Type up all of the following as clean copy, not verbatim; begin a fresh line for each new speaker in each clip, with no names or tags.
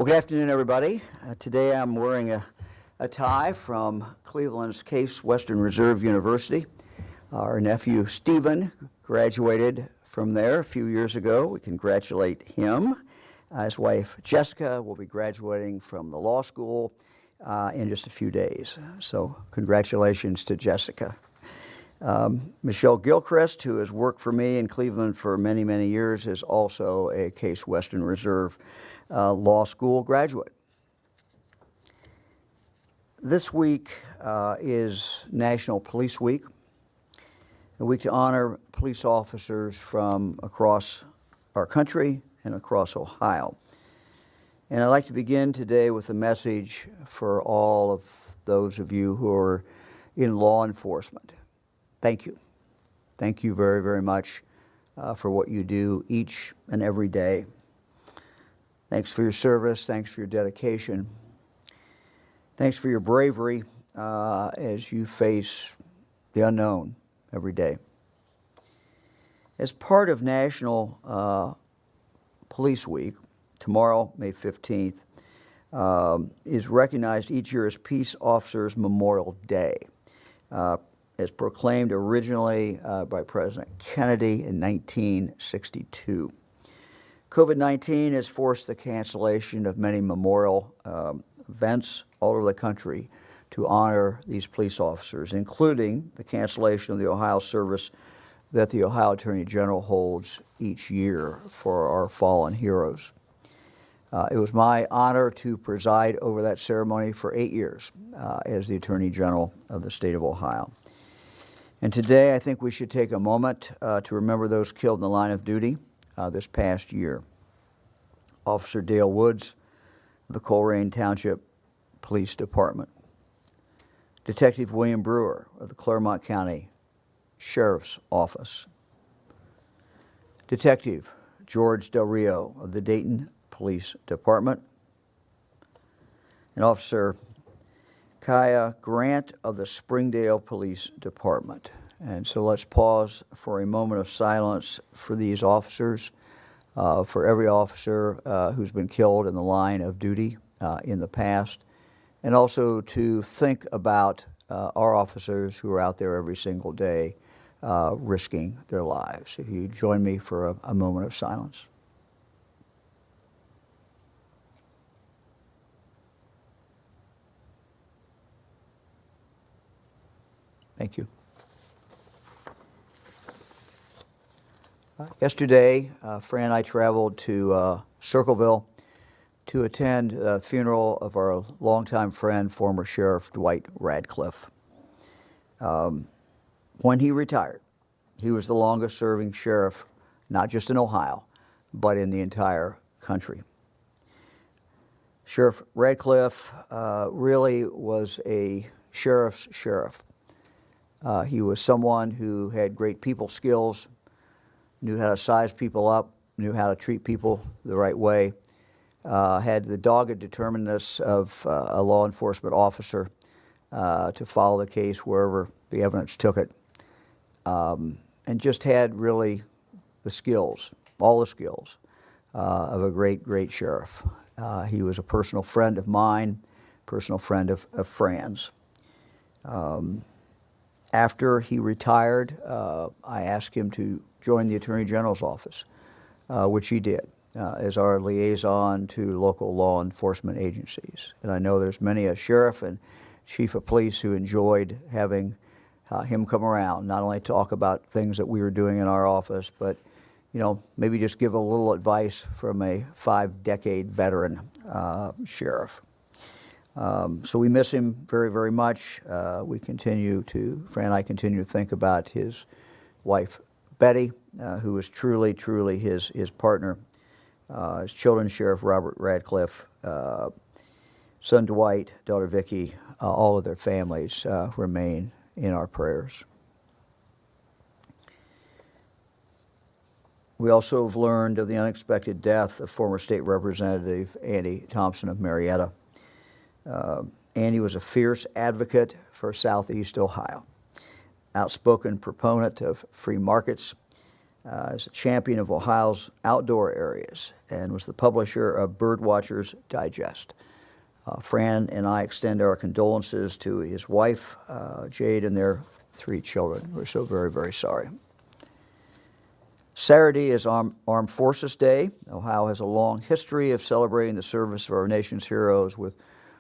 Well, good afternoon, everybody. Today I'm wearing a tie from Cleveland's Case Western Reserve University. Our nephew Stephen graduated from there a few years ago. We congratulate him. His wife Jessica will be graduating from the law school in just a few days. So congratulations to Jessica. Michelle Gilchrist, who has worked for me in Cleveland for many, many years, is also a Case Western Reserve law school graduate. This week is National Police Week, a week to honor police officers from across our country and across Ohio. And I'd like to begin today with a message for all of those of you who are in law enforcement. Thank you. Thank you very, very much for what you do each and every day. Thanks for your service. Thanks for your dedication. Thanks for your bravery as you face the unknown every day. As part of National Police Week, tomorrow, May 15th, is recognized each year as Peace Officers Memorial Day. As proclaimed originally by President Kennedy in 1962. COVID-19 has forced the cancellation of many memorial events all over the country to honor these police officers, including the cancellation of the Ohio service that the Ohio Attorney General holds each year for our fallen heroes. It was my honor to preside over that ceremony for 8 years as the Attorney General of the state of Ohio. And today I think we should take a moment to remember those killed in the line of duty this past year. Officer Dale Woods of the Colerain Township Police Department. Detective William Brewer of the Clermont County Sheriff's Office. Detective George Del Rio of the Dayton Police Department. And Officer Kaya Grant of the Springdale Police Department. And so let's pause for a moment of silence for these officers, for every officer who's been killed in the line of duty in the past, and also to think about our officers who are out there every single day risking their lives. If you join me for a moment of silence. Thank you. Yesterday, Fran and I traveled to Circleville to attend the funeral of our longtime friend, former Sheriff Dwight Radcliffe. When he retired, he was the longest serving sheriff, not just in Ohio, but in the entire country. Sheriff Radcliffe really was a sheriff's sheriff. He was someone who had great people skills, knew how to size people up, knew how to treat people the right way, had the dogged determinedness of a law enforcement officer to follow the case wherever the evidence took it, and just had really the skills, all the skills of a great, great sheriff. He was a personal friend of mine, personal friend of Fran's. After he retired, I asked him to join the Attorney General's office, which he did, as our liaison to local law enforcement agencies. And I know there's many a sheriff and chief of police who enjoyed having him come around, not only talk about things that we were doing in our office, but maybe just give a little advice from a 5-decade veteran sheriff. So we miss him very, very much. Fran and I continue to think about his wife, Betty, who was truly, truly his partner, his children, Sheriff Robert Radcliffe, son Dwight, daughter Vicki, all of their families remain in our prayers. We also have learned of the unexpected death of former State Representative Andy Thompson of Marietta. Andy was a fierce advocate for Southeast Ohio, outspoken proponent of free markets, is a champion of Ohio's outdoor areas and was the publisher of Birdwatchers Digest. Fran and I extend our condolences to his wife, Jade, and their 3 children. We're so very, very sorry. Saturday is Armed Forces Day. Ohio has a long history of celebrating the service of our nation's heroes with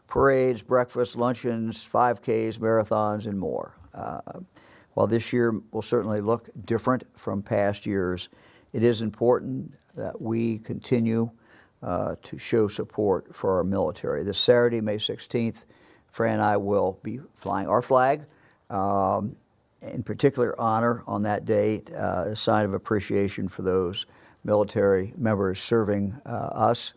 parades, breakfasts, luncheons, 5Ks, marathons, and more. While this year will certainly look different from past years, it is important that we continue to show support for our military. This Saturday, May 16th, Fran and I will be flying our flag. In particular honor on that day, a sign of appreciation for those military members serving us,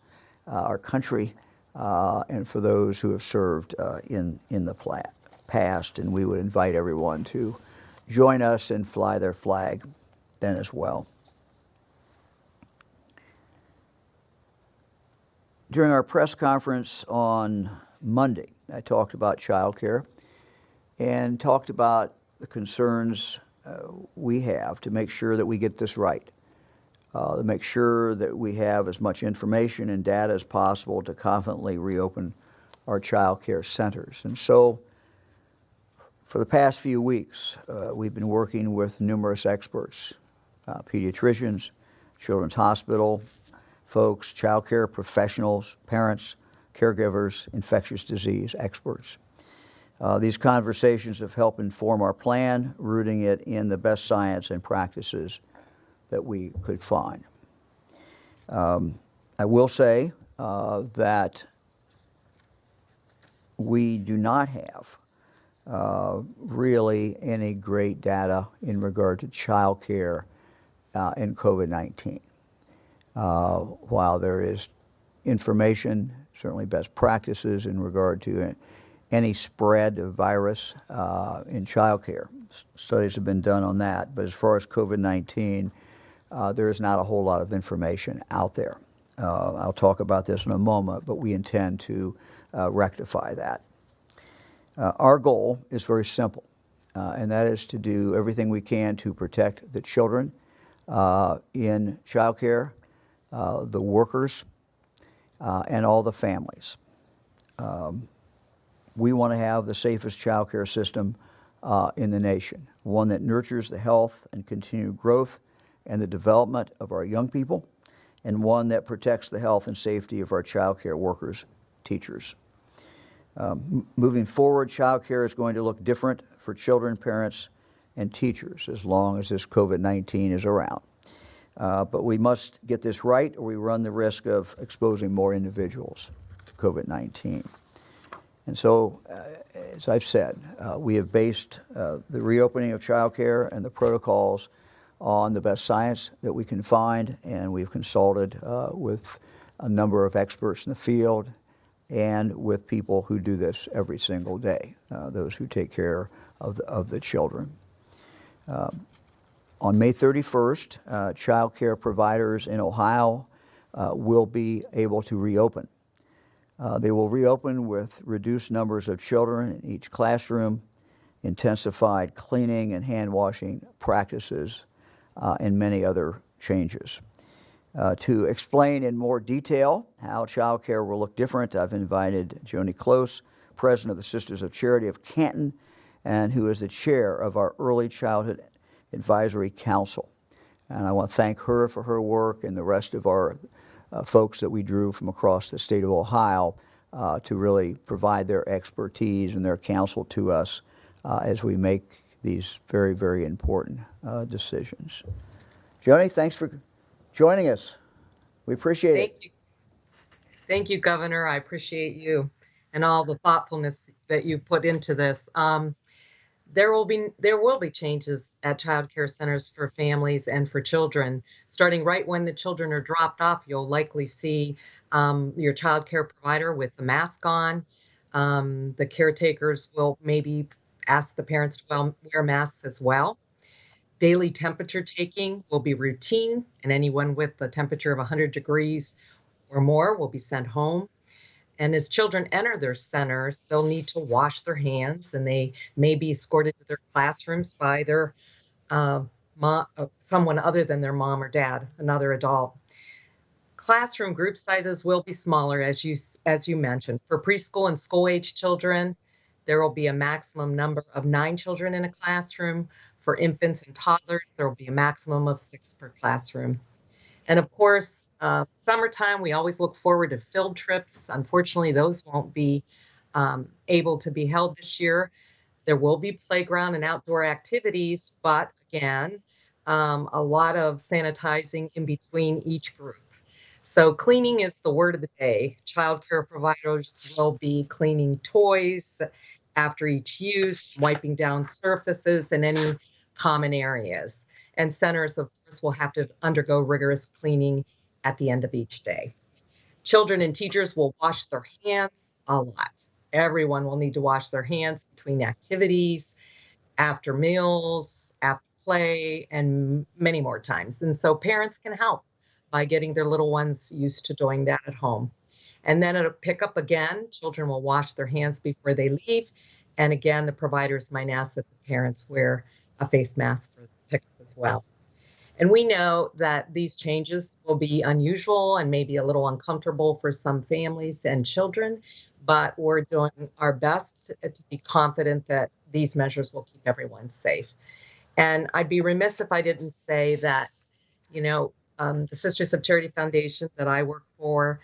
our country, and for those who have served in the past. And we would invite everyone to join us and fly their flag then as well. During our press conference on Monday, I talked about childcare and talked about the concerns we have to make sure that we get this right, to make sure that we have as much information and data as possible to confidently reopen our child care centers. And so for the past few weeks, we've been working with numerous experts, pediatricians, Children's Hospital folks, child care professionals, parents, caregivers, infectious disease experts. These conversations have helped inform our plan, rooting it in the best science and practices that we could find. I will say that we do not have really any great data in regard to child care in COVID-19. While there is information, certainly best practices in regard to any spread of virus in child care. Studies have been done on that, but as far as COVID-19, there is not a whole lot of information out there. I'll talk about this in a moment, but we intend to rectify that. Our goal is very simple, and that is to do everything we can to protect the children in child care, the workers, and all the families. We want to have the safest child care system in the nation, one that nurtures the health and continued growth and the development of our young people, and one that protects the health and safety of our child care workers, teachers. Moving forward, child care is going to look different for children, parents, and teachers as long as this COVID-19 is around. But we must get this right, or we run the risk of exposing more individuals to COVID-19. And so, as I've said, we have based the reopening of child care and the protocols on the best science that we can find, and we've consulted with a number of experts in the field and with people who do this every single day, those who take care of the children. On May 31st, child care providers in Ohio will be able to reopen. They will reopen with reduced numbers of children in each classroom, intensified cleaning and hand washing practices, and many other changes. To explain in more detail how child care will look different, I've invited Joni Close, president of the Sisters of Charity of Canton, and who is the chair of our Early Childhood Advisory Council. And I want to thank her for her work and the rest of our folks that we drew from across the state of Ohio to really provide their expertise and their counsel to us as we make these very, very important decisions. Joni, thanks for joining us. We appreciate it.
Thank you. Thank you, Governor. I appreciate you and all the thoughtfulness that you put into this. There will be changes at child care centers for families and for children. Starting right when the children are dropped off, you'll likely see your child care provider with the mask on. The caretakers will maybe ask the parents to wear masks as well. Daily temperature taking will be routine, and anyone with a temperature of 100 degrees or more will be sent home. And as children enter their centers, they'll need to wash their hands, and they may be escorted to their classrooms by their someone other than their mom or dad, another adult. Classroom group sizes will be smaller, as you mentioned. For preschool and school-age children, there will be a maximum number of 9 children in a classroom. For infants and toddlers, there will be a maximum of 6 per classroom. And of course, summertime, we always look forward to field trips. Unfortunately, those won't be able to be held this year. There will be playground and outdoor activities, but again, a lot of sanitizing in between each group. So cleaning is the word of the day. Childcare providers will be cleaning toys after each use, wiping down surfaces and any common areas. And centers, of course, will have to undergo rigorous cleaning at the end of each day. Children and teachers will wash their hands a lot. Everyone will need to wash their hands between activities, after meals, after play, and many more times. And so parents can help by getting their little ones used to doing that at home. And then it'll pick up again. Children will wash their hands before they leave. And again, the providers might ask that the parents wear a face mask for pickup as well. And we know that these changes will be unusual and maybe a little uncomfortable for some families and children, but we're doing our best to be confident that these measures will keep everyone safe. And I'd be remiss if I didn't say that, the Sisters of Charity Foundation that I work for,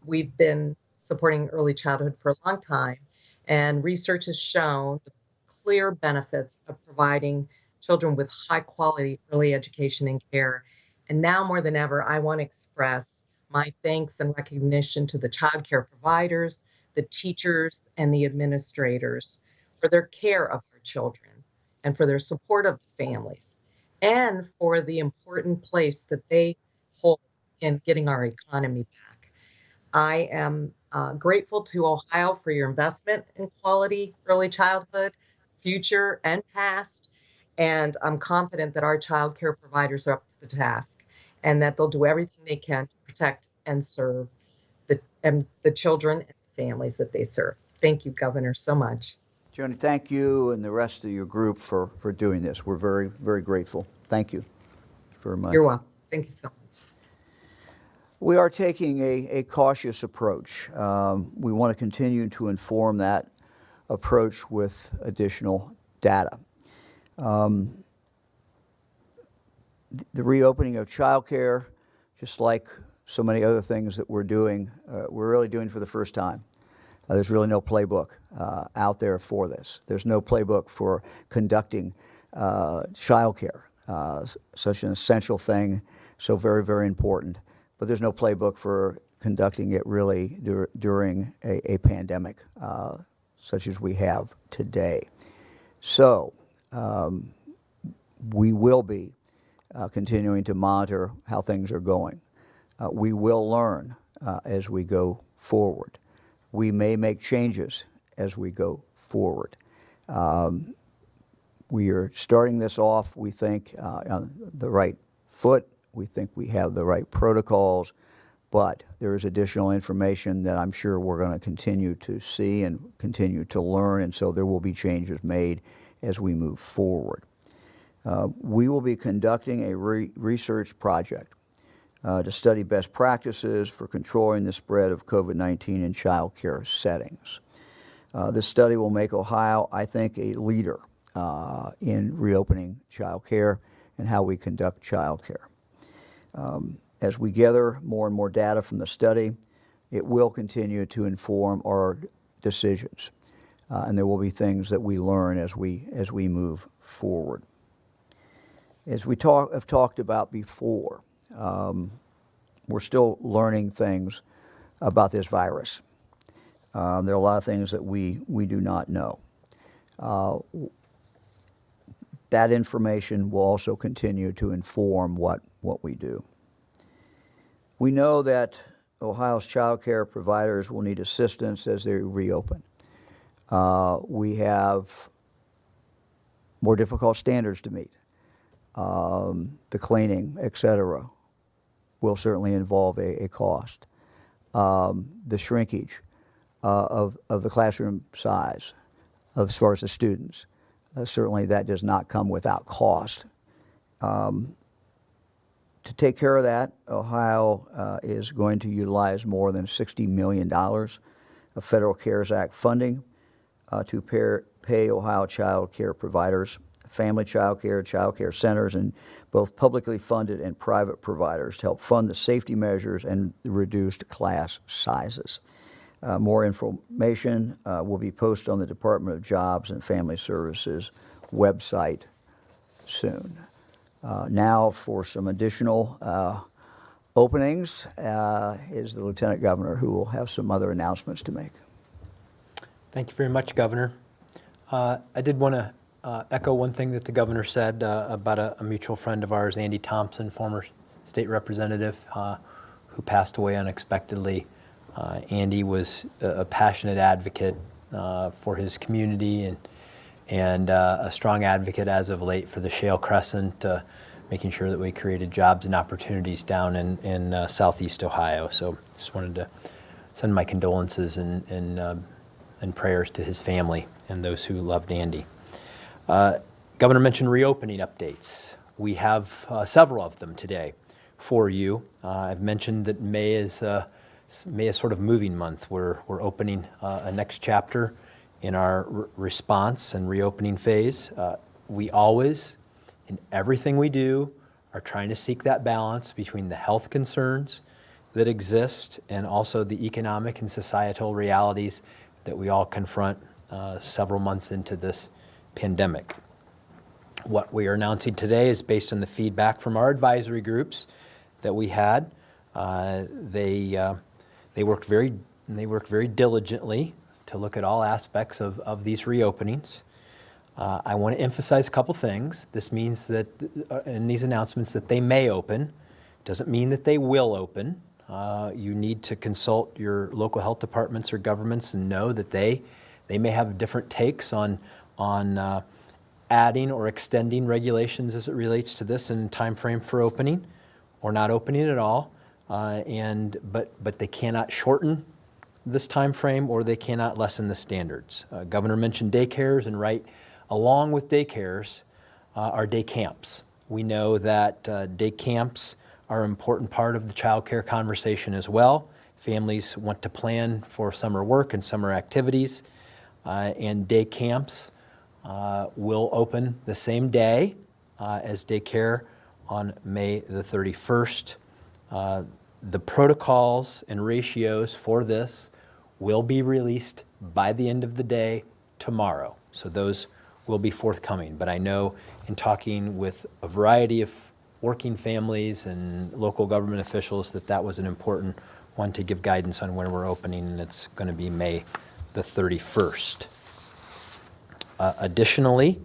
we've been supporting early childhood for a long time, and research has shown the clear benefits of providing children with high quality early education and care. And now more than ever, I want to express my thanks and recognition to the childcare providers, the teachers, and the administrators for their care of our children and for their support of the families and for the important place that they hold in getting our economy back. I am grateful to Ohio for your investment in quality early childhood, future and past. And I'm confident that our child care providers are up to the task and that they'll do everything they can to protect and serve the children and the families that they serve. Thank you, Governor, so much.
Joni, thank you and the rest of your group for doing this. We're very, very grateful. Thank you very much.
You're welcome. Thank you so much.
We are taking a cautious approach. We want to continue to inform that approach with additional data. The reopening of childcare, just like so many other things that we're doing, we're really doing for the first time. There's really no playbook out there for this. There's no playbook for conducting childcare, such an essential thing, so very, very important. But there's no playbook for conducting it really during a pandemic such as we have today. So we will be continuing to monitor how things are going. We will learn as we go forward. We may make changes as we go forward. We are starting this off, we think, on the right foot. We think we have the right protocols, but there is additional information that I'm sure we're going to continue to see and continue to learn, and so there will be changes made as we move forward. We will be conducting a research project to study best practices for controlling the spread of COVID-19 in child care settings. This study will make Ohio, I think, a leader in reopening child care and how we conduct child care. As we gather more and more data from the study, it will continue to inform our decisions. And there will be things that we learn as we move forward. As we have talked about before, we're still learning things about this virus. There are a lot of things that we do not know. That information will also continue to inform what we do. We know that Ohio's child care providers will need assistance as they reopen. We have more difficult standards to meet. The cleaning, et cetera, will certainly involve a cost. The shrinkage of the classroom size as far as the students, certainly that does not come without cost. To take care of that, Ohio is going to utilize more than $60 million of Federal CARES Act funding to pay Ohio child care providers, family child care centers, and both publicly funded and private providers to help fund the safety measures and the reduced class sizes. More information will be posted on the Department of Jobs and Family Services website soon. Now for some additional openings is the Lieutenant Governor, who will have some other announcements to make.
Thank you very much, Governor. I did want to echo one thing that the Governor said about a mutual friend of ours, Andy Thompson, former state representative, who passed away unexpectedly. Andy was a passionate advocate for his community and a strong advocate as of late for the Shale Crescent, making sure that we created jobs and opportunities down in southeast Ohio. So just wanted to send my condolences and prayers to his family and those who loved Andy. Governor mentioned reopening updates. We have several of them today for you. I've mentioned that May is sort of moving month. We're opening a next chapter in our response and reopening phase. We always, in everything we do, are trying to seek that balance between the health concerns that exist and also the economic and societal realities that we all confront several months into this pandemic. What we are announcing today is based on the feedback from our advisory groups that we had. They worked very diligently to look at all aspects of these reopenings. I want to emphasize a couple things. This means that in these announcements that they may open. Doesn't mean that they will open. You need to consult your local health departments or governments and know that they may have different takes on adding or extending regulations as it relates to this in time frame for opening or not opening at all. But they cannot shorten this time frame or they cannot lessen the standards. Governor mentioned daycares, and right along with daycares are day camps. We know that day camps are an important part of the child care conversation as well. Families want to plan for summer work and summer activities, and day camps will open the same day as daycare on May the 31st. The protocols and ratios for this will be released by the end of the day tomorrow. So those will be forthcoming. But I know in talking with a variety of working families and local government officials that was an important one to give guidance on when we're opening, and it's going to be May the 31st. Additionally,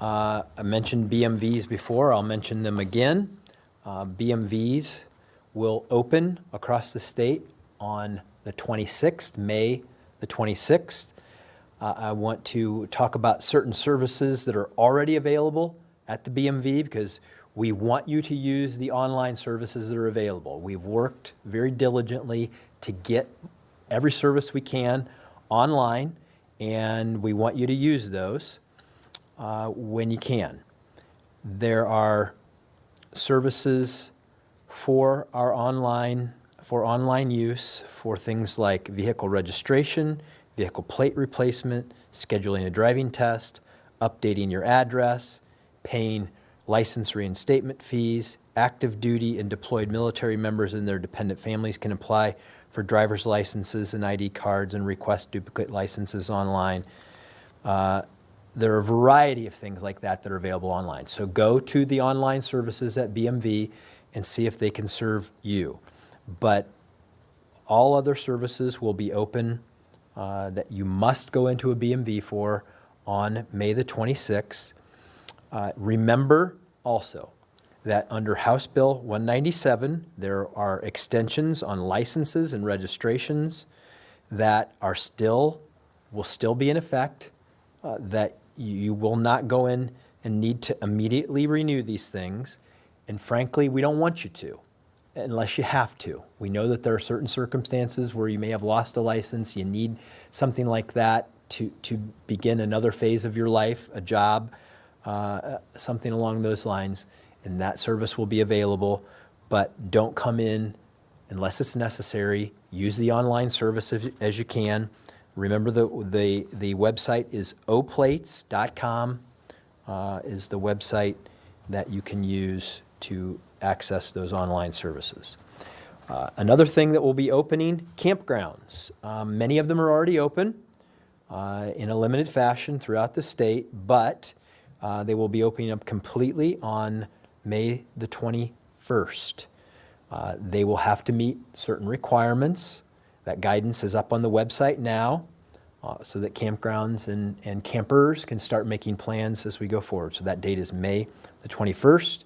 I mentioned BMVs before. I'll mention them again. BMVs will open across the state on the 26th, May the 26th. I want to talk about certain services that are already available at the BMV because we want you to use the online services that are available. We've worked very diligently to get every service we can online, and we want you to use those when you can. There are services for online use for things like vehicle registration, vehicle plate replacement, scheduling a driving test, updating your address, paying license reinstatement fees. Active duty and deployed military members and their dependent families can apply for driver's licenses and ID cards and request duplicate licenses online. There are a variety of things like that that are available online. So go to the online services at BMV and see if they can serve you. But all other services will be open that you must go into a BMV for on May the 26th. Remember also that under House Bill 197, there are extensions on licenses and registrations that will still be in effect, that you will not go in and need to immediately renew these things. And frankly, we don't want you to, unless you have to. We know that there are certain circumstances where you may have lost a license, you need something like that to begin another phase of your life, a job, something along those lines. and that service will be available, but don't come in unless it's necessary. Use the online service as you can. Remember the website is oplates.com is the website that you can use to access those online services. Another thing that will be opening, campgrounds. Many of them are already open in a limited fashion throughout the state, but they will be opening up completely on May the 21st. They will have to meet certain requirements. That guidance is up on the website now so that campgrounds and campers can start making plans as we go forward. So that date is May the 21st.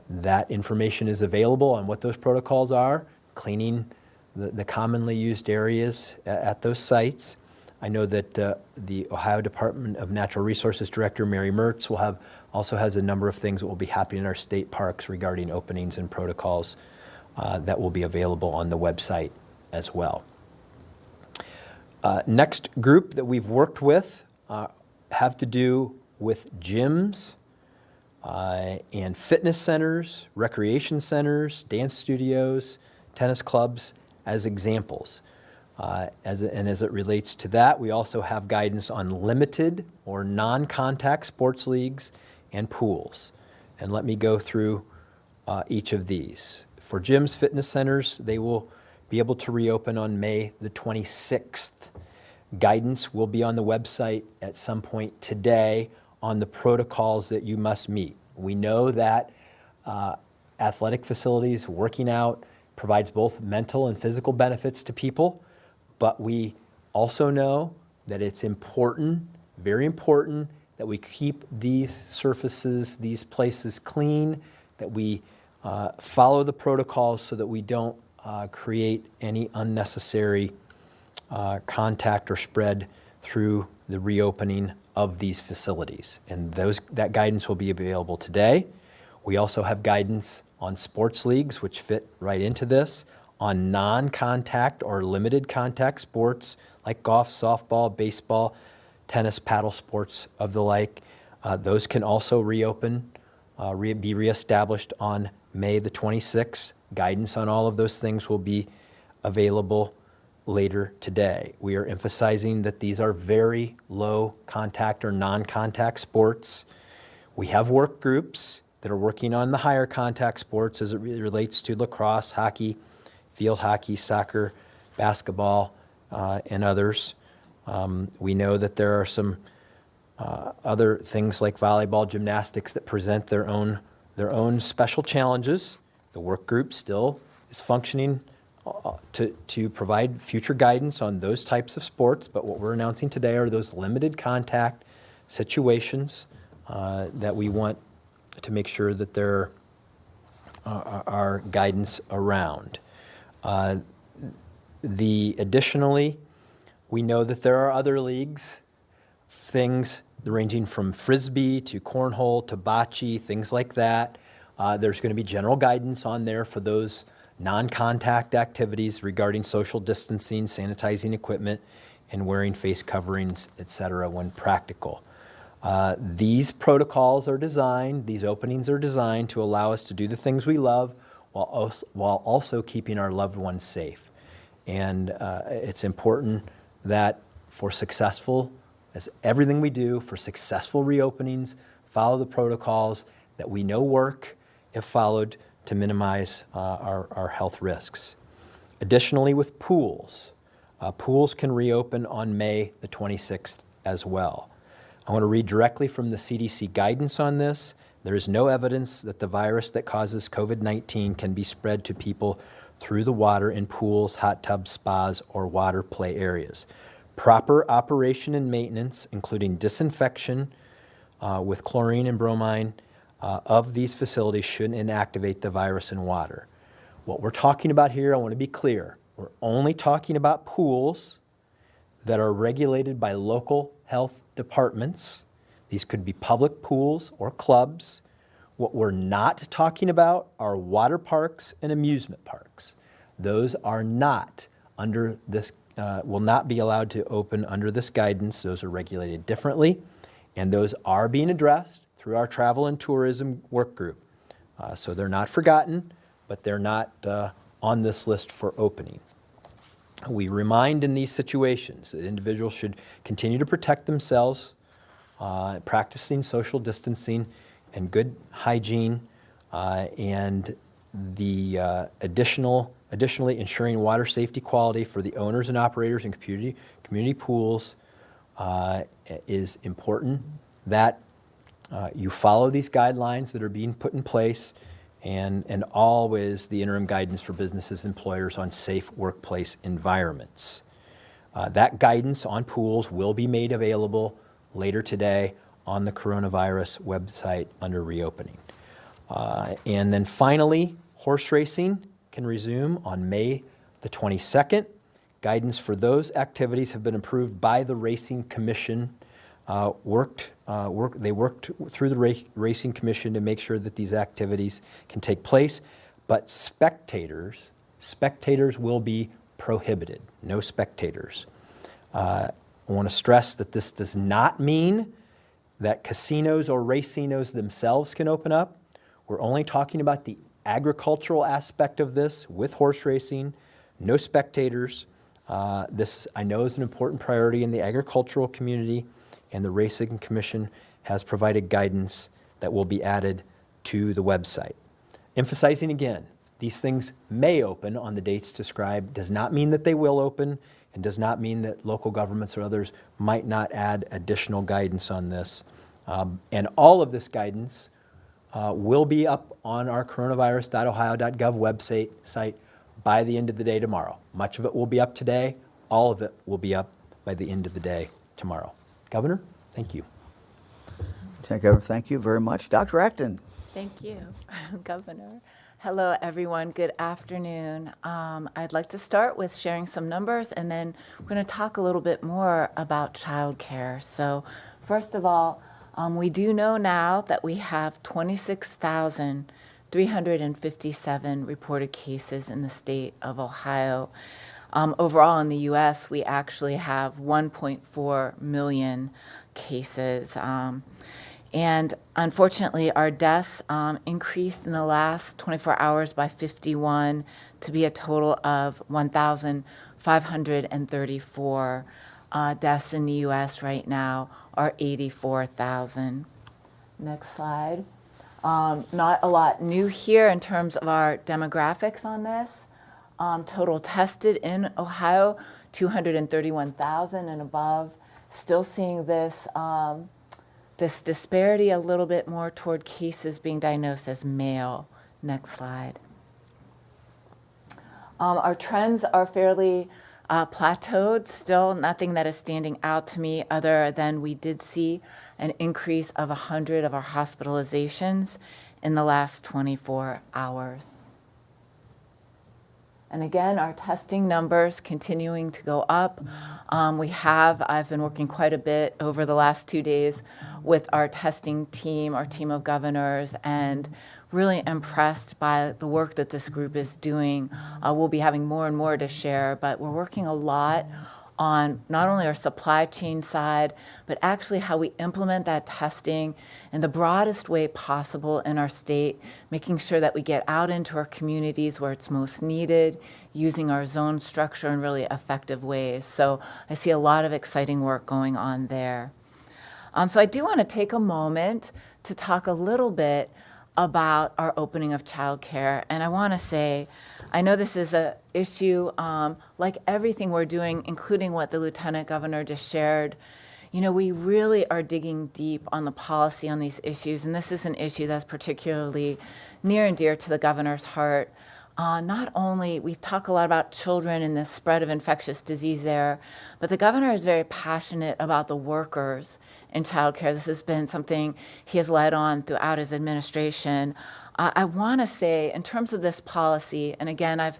That information is available on what those protocols are, cleaning the commonly used areas at those sites. I know that the Ohio Department of Natural Resources Director Mary Mertz also has a number of things that will be happening in our state parks regarding openings and protocols that will be available on the website as well. Next group that we've worked with have to do with gyms and fitness centers, recreation centers, dance studios, tennis clubs as examples. As it relates to that, we also have guidance on limited or non-contact sports leagues and pools. And let me go through each of these. For gyms, fitness centers, they will be able to reopen on May the 26th. Guidance will be on the website at some point today on the protocols that you must meet. We know that athletic facilities, working out, provides both mental and physical benefits to people, but we also know that it's important, very important, that we keep these surfaces, these places clean, that we follow the protocols so that we don't create any unnecessary contact or spread through the reopening of these facilities. And that guidance will be available today. We also have guidance on sports leagues, which fit right into this, on non-contact or limited contact sports like golf, softball, baseball, tennis, paddle sports of the like. Those can also reopen, be reestablished on May the 26th. Guidance on all of those things will be available later today. We are emphasizing that these are very low contact or non-contact sports. We have work groups that are working on the higher contact sports as it relates to lacrosse, hockey, field hockey, soccer, basketball, and others. We know that there are some other things like volleyball, gymnastics that present their own special challenges. The work group still is functioning to provide future guidance on those types of sports, but what we're announcing today are those limited contact situations that we want to make sure that there are guidance around. Additionally, we know that there are other leagues, things ranging from frisbee to cornhole to bocce, things like that. There's going to be general guidance on there for those non-contact activities regarding social distancing, sanitizing equipment, and wearing face coverings, et cetera, when practical. These protocols are designed, these openings are designed to allow us to do the things we love while also keeping our loved ones safe. And it's important that as everything we do, for successful reopenings, follow the protocols that we know work if followed to minimize our health risks. Additionally, with pools, pools can reopen on May the 26th as well. I want to read directly from the CDC guidance on this. There is no evidence that the virus that causes COVID-19 can be spread to people through the water in pools, hot tubs, spas, or water play areas. Proper operation and maintenance, including disinfection with chlorine and bromine of these facilities, shouldn't inactivate the virus in water. What we're talking about here, I want to be clear, we're only talking about pools that are regulated by local health departments. These could be public pools or clubs. What we're not talking about are water parks and amusement parks. Those are not under this, will not be allowed to open under this guidance. Those are regulated differently, and those are being addressed through our travel and tourism work group. So they're not forgotten, but they're not on this list for opening. We remind in these situations that individuals should continue to protect themselves, practicing social distancing and good hygiene, and the additionally ensuring water safety quality for the owners and operators in community pools is important. That you follow these guidelines that are being put in place, and always the interim guidance for businesses and employers on safe workplace environments. That guidance on pools will be made available later today on the coronavirus website under reopening. And then finally, horse racing can resume on May the 22nd. Guidance for those activities have been approved by the Racing Commission. They worked through the Racing Commission to make sure that these activities can take place, but spectators will be prohibited. No spectators. I want to stress that this does not mean that casinos or racinos themselves can open up. We're only talking about the agricultural aspect of this with horse racing, no spectators. This, I know, is an important priority in the agricultural community, and the Racing Commission has provided guidance that will be added to the website. Emphasizing again, these things may open on the dates described, does not mean that they will open, and does not mean that local governments or others might not add additional guidance on this. And all of this guidance will be up on our coronavirus.ohio.gov website by the end of the day tomorrow. Much of it will be up today. All of it will be up by the end of the day tomorrow. Governor, thank you.
Governor, thank you very much. Dr. Acton.
Thank you, Governor. Hello, everyone. Good afternoon. I'd like to start with sharing some numbers, and then we're going to talk a little bit more about childcare. So first of all, we do know now that we have 26,357 reported cases in the state of Ohio. Overall in the U.S., we actually have 1.4 million cases. And unfortunately, our deaths increased in the last 24 hours by 51 to be a total of 1,534 deaths in the U.S. right now, are 84,000. Next slide. Not a lot new here in terms of our demographics on this. Total tested in Ohio, 231,000 and above. Still seeing this this disparity a little bit more toward cases being diagnosed as male. Next slide. Our trends are fairly plateaued. Still nothing that is standing out to me other than we did see an increase of 100 of our hospitalizations in the last 24 hours. And again, our testing numbers continuing to go up. I've been working quite a bit over the last 2 days with our testing team, our team of governors, and really impressed by the work that this group is doing. We'll be having more and more to share, but we're working a lot on not only our supply chain side, but actually how we implement that testing in the broadest way possible in our state, making sure that we get out into our communities where it's most needed, using our zone structure in really effective ways. So I see a lot of exciting work going on there. So I do want to take a moment to talk a little bit about our opening of childcare. And I want to say, I know this is an issue, like everything we're doing, including what the Lieutenant Governor just shared. You know, we really are digging deep on the policy on these issues, and this is an issue that's particularly near and dear to the governor's heart. Not only, we talk a lot about children and the spread of infectious disease there, but the governor is very passionate about the workers in childcare. This has been something he has led on throughout his administration. I want to say, in terms of this policy, and again, I've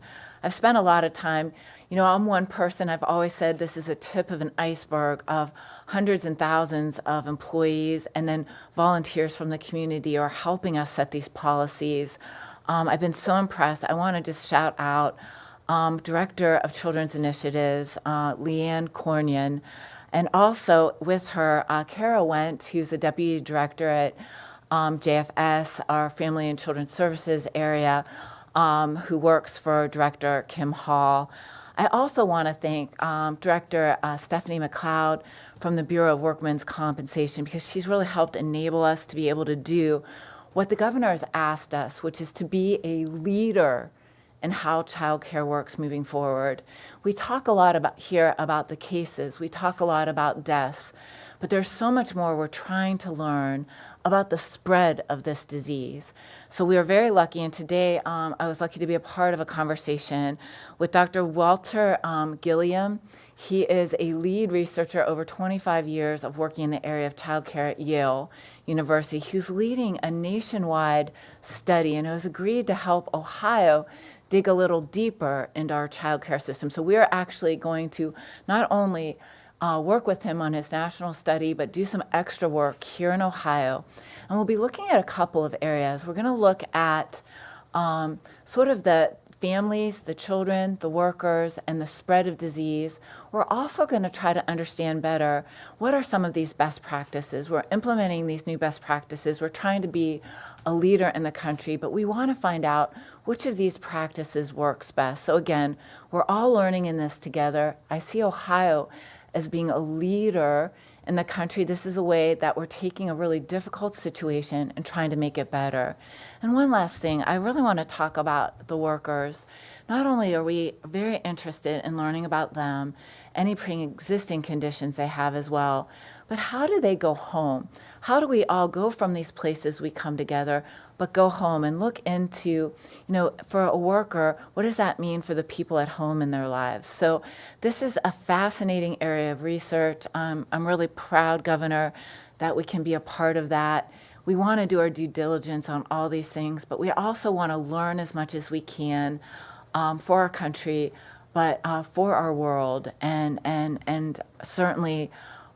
spent a lot of time, you know, I'm one person, I've always said this is a tip of an iceberg of hundreds and thousands of employees and then volunteers from the community are helping us set these policies. I've been so impressed. I want to just shout out Director of Children's Initiatives, Leanne Cornian, and also with her, Kara Wendt, who's the Deputy Director at JFS, our Family and Children's Services area, who works for Director Kim Hall. I also want to thank Director Stephanie McLeod from the Bureau of Workmen's Compensation, because she's really helped enable us to be able to do what the governor has asked us, which is to be a leader in how childcare works moving forward. We talk a lot about the cases. We talk a lot about deaths. But there's so much more we're trying to learn about the spread of this disease. So we are very lucky, and today I was lucky to be a part of a conversation with Dr. Walter Gilliam. He is a lead researcher over 25 years of working in the area of childcare at Yale University, who's leading a nationwide study and has agreed to help Ohio dig a little deeper into our childcare system. So we are actually going to not only work with him on his national study, but do some extra work here in Ohio. And we'll be looking at a couple of areas. We're going to look at sort of the families, the children, the workers, and the spread of disease. We're also going to try to understand better what are some of these best practices. We're implementing these new best practices. We're trying to be a leader in the country, but we want to find out which of these practices works best. So again, we're all learning in this together. I see Ohio as being a leader in the country. This is a way that we're taking a really difficult situation and trying to make it better. And one last thing, I really want to talk about the workers. Not only are we very interested in learning about them, any pre-existing conditions they have as well, but how do they go home? How do we all go from these places we come together, but go home and look into, for a worker, what does that mean for the people at home in their lives? So this is a fascinating area of research. I'm really proud, Governor, that we can be a part of that. We want to do our due diligence on all these things, but we also want to learn as much as we can for our country, but for our world, and certainly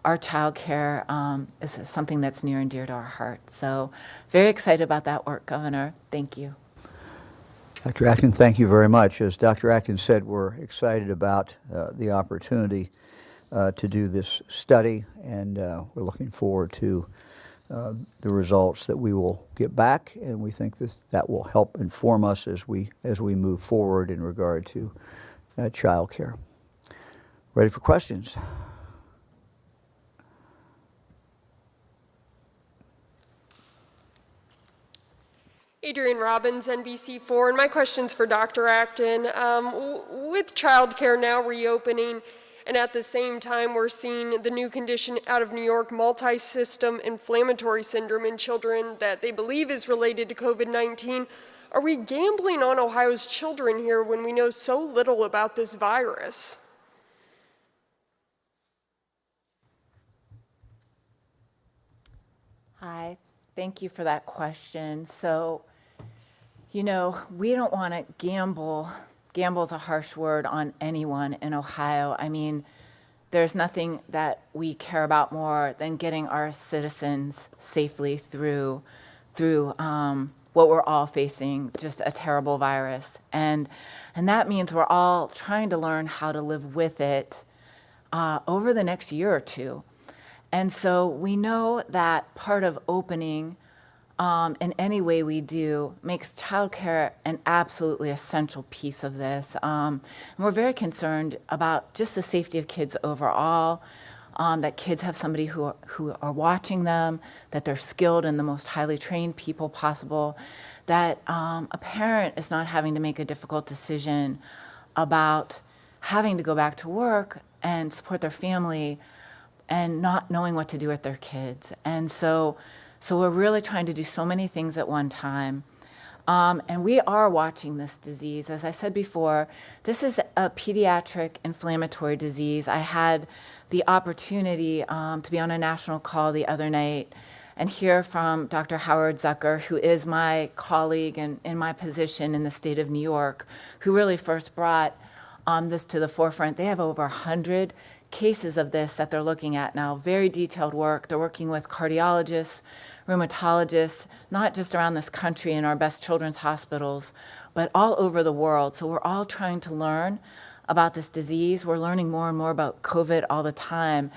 our childcare is something that's near and dear to our heart. So very excited about that work, Governor. Thank you.
Dr. Acton, thank you very much. As Dr. Acton said, we're excited about the opportunity to do this study, and we're looking forward to the results that we will get back, and we think that will help inform us as we move forward in regard to child care. Ready for questions?
Adrienne Robbins, NBC4, and my question's for Dr. Acton. With childcare now reopening, and at the same time we're seeing the new condition out of New York, multi-system inflammatory syndrome in children that they believe is related to COVID-19, are we gambling on Ohio's children here when we know so little about this virus?
Hi, thank you for that question. So, we don't want to gamble. Gamble's a harsh word on anyone in Ohio. I mean, there's nothing that we care about more than getting our citizens safely through what we're all facing, just a terrible virus. And that means we're all trying to learn how to live with it over the next year or two. And so we know that part of opening in any way we do makes childcare an absolutely essential piece of this. And we're very concerned about just the safety of kids overall, that kids have somebody who are watching them, that they're skilled and the most highly trained people possible, that a parent is not having to make a difficult decision about having to go back to work and support their family and not knowing what to do with their kids. And so we're really trying to do so many things at one time. And we are watching this disease. As I said before, this is a pediatric inflammatory disease. I had the opportunity to be on a national call the other night and hear from Dr. Howard Zucker, who is my colleague and in my position in the state of New York, who really first brought this to the forefront. They have over 100 cases of this that they're looking at now, very detailed work. They're working with cardiologists, rheumatologists, not just around this country in our best children's hospitals, but all over the world. So we're all trying to learn about this disease. We're learning more and more about COVID all the time.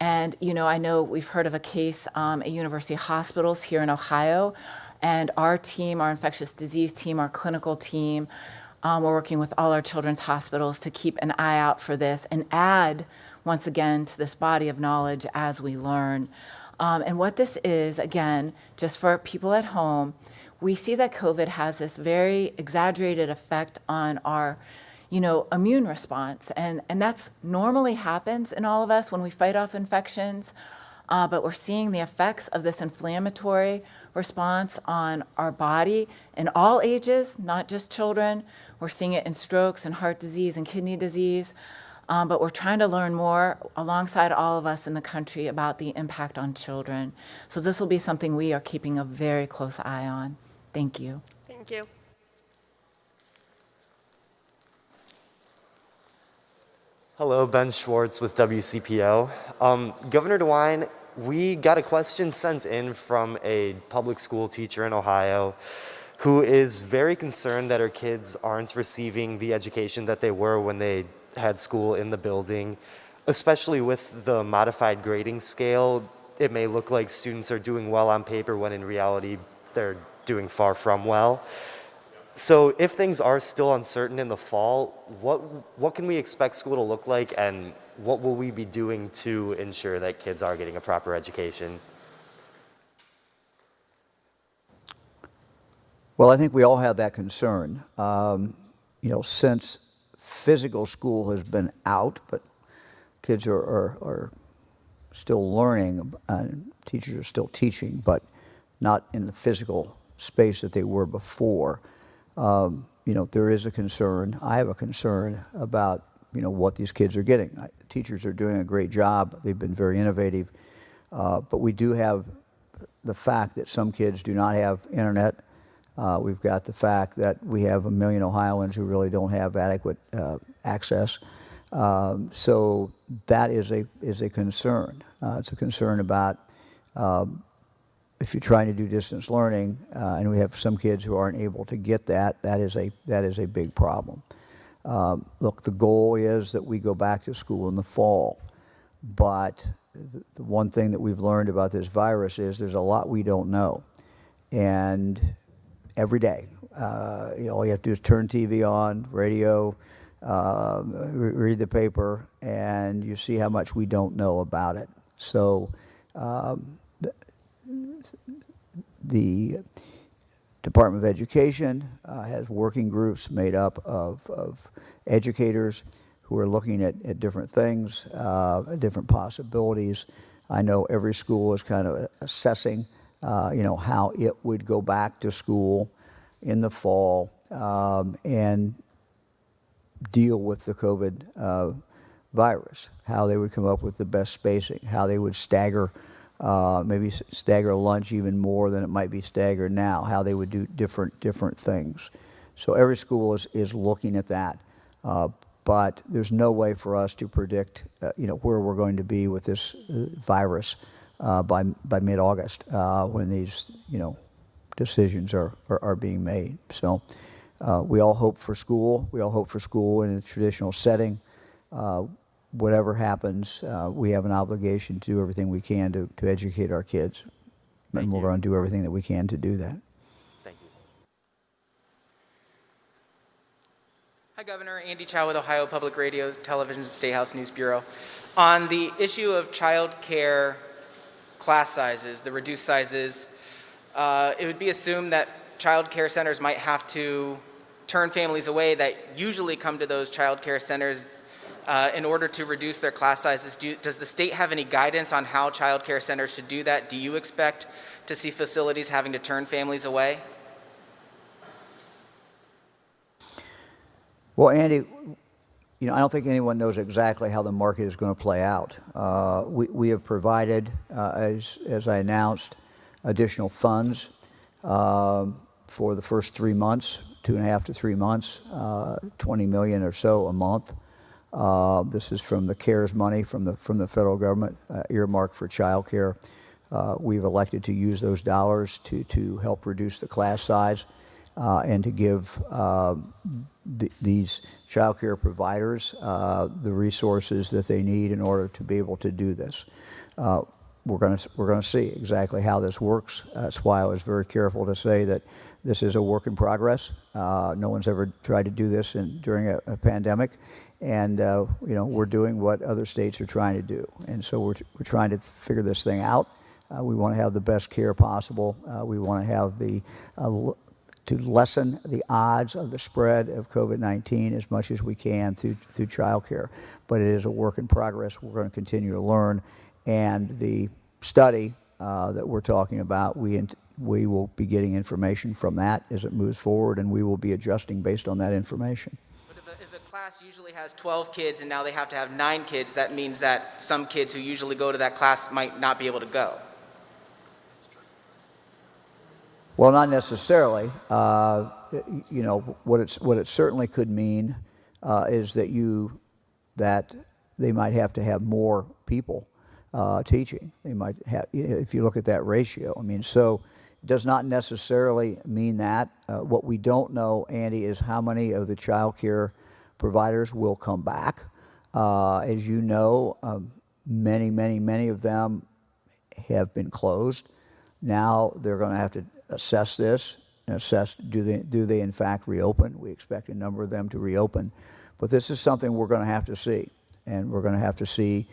And, I know we've heard of a case at University Hospitals here in Ohio, and our team, our infectious disease team, our clinical team, we're working with all our children's hospitals to keep an eye out for this and add, once again, to this body of knowledge as we learn. And what this is, again, just for people at home, we see that COVID has this very exaggerated effect on our, immune response. And that's normally happens in all of us when we fight off infections. But we're seeing the effects of this inflammatory response on our body in all ages, not just children. We're seeing it in strokes and heart disease and kidney disease. But we're trying to learn more alongside all of us in the country about the impact on children. So this will be something we are keeping a very close eye on. Thank you.
Thank you.
Hello, Ben Schwartz with WCPO. Governor DeWine, we got a question sent in from a public school teacher in Ohio who is very concerned that her kids aren't receiving the education that they were when they had school in the building, especially with the modified grading scale. It may look like students are doing well on paper when in reality they're doing far from well. So if things are still uncertain in the fall, what can we expect school to look like, and what will we be doing to ensure that kids are getting a proper education?
Well, I think we all have that concern. Since physical school has been out, but kids are still learning, and teachers are still teaching, but not in the physical space that they were before. There is a concern. I have a concern about, what these kids are getting. Teachers are doing a great job. They've been very innovative. But we do have the fact that some kids do not have internet. We've got the fact that we have 1 million Ohioans who really don't have adequate access. So that is a concern. It's a concern about if you're trying to do distance learning, and we have some kids who aren't able to get that, that is a big problem. Look, the goal is that we go back to school in the fall, but the one thing that we've learned about this virus is there's a lot we don't know, and every day, all you have to do is turn TV on, radio, read the paper, and you see how much we don't know about it. So the Department of Education has working groups made up of educators who are looking at different things, different possibilities. I know every school is kind of assessing, how it would go back to school in the fall and deal with the COVID virus, how they would come up with the best spacing, how they would stagger, maybe stagger lunch even more than it might be staggered now, how they would do different things. So every school is looking at that, but there's no way for us to predict, where we're going to be with this virus by mid-August when these, decisions are being made. So we all hope for school. We all hope for school in a traditional setting. Whatever happens, we have an obligation to do everything we can to educate our kids. And we're going to do everything that we can to do that.
Thank you.
Hi, Governor. Andy Chow with Ohio Public Radio, Television, State House News Bureau. On the issue of child care class sizes, the reduced sizes, it would be assumed that child care centers might have to turn families away that usually come to those child care centers in order to reduce their class sizes. Does the state have any guidance on how child care centers should do that? Do you expect to see facilities having to turn families away?
Well, Andy, I don't think anyone knows exactly how the market is going to play out. We have provided, as I announced, additional funds for the first 3 months, 2.5 to 3 months, $20 million or so a month. This is from the CARES money from the federal government, earmarked for childcare. We've elected to use those dollars to help reduce the class size and to give these child care providers the resources that they need in order to be able to do this. We're going to see exactly how this works. That's why I was very careful to say that this is a work in progress. No one's ever tried to do this during a pandemic, and we're doing what other states are trying to do, and so we're trying to figure this thing out. We want to have the best care possible. We want to have to lessen the odds of the spread of COVID-19 as much as we can through child care. But it is a work in progress. We're going to continue to learn. And the study that we're talking about, we will be getting information from that as it moves forward, and we will be adjusting based on that information.
But if a class usually has 12 kids and now they have to have 9 kids, that means that some kids who usually go to that class might not be able to go.
Well, not necessarily. What it certainly could mean is that they might have to have more people teaching. They might have, if you look at that ratio. I mean, so it does not necessarily mean that. What we don't know, Andy, is how many of the child care providers will come back. As you know, many of them have been closed. Now they're going to have to assess this and assess do they in fact reopen. We expect a number of them to reopen, but this is something we're going to have to see, and we're going to have to see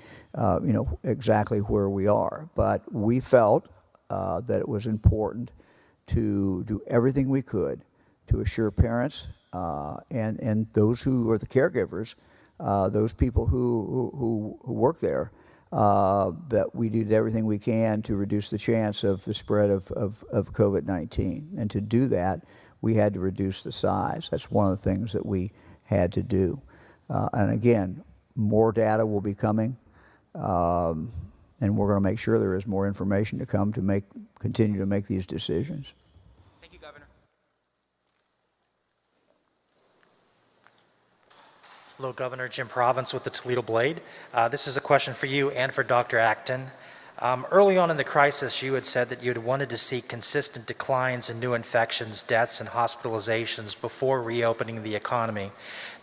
exactly where we are. But we felt that it was important to do everything we could to assure parents and those who are the caregivers, those people who work there, that we did everything we can to reduce the chance of the spread of COVID-19. And to do that, we had to reduce the size. That's one of the things that we had to do. And again, more data will be coming, and we're going to make sure there is more information to come to continue to make these decisions.
Thank you, Governor.
Hello, Governor. Jim Province with the Toledo Blade. This is a question for you and for Dr. Acton. Early on in the crisis, you had said that you had wanted to see consistent declines in new infections, deaths, and hospitalizations before reopening the economy.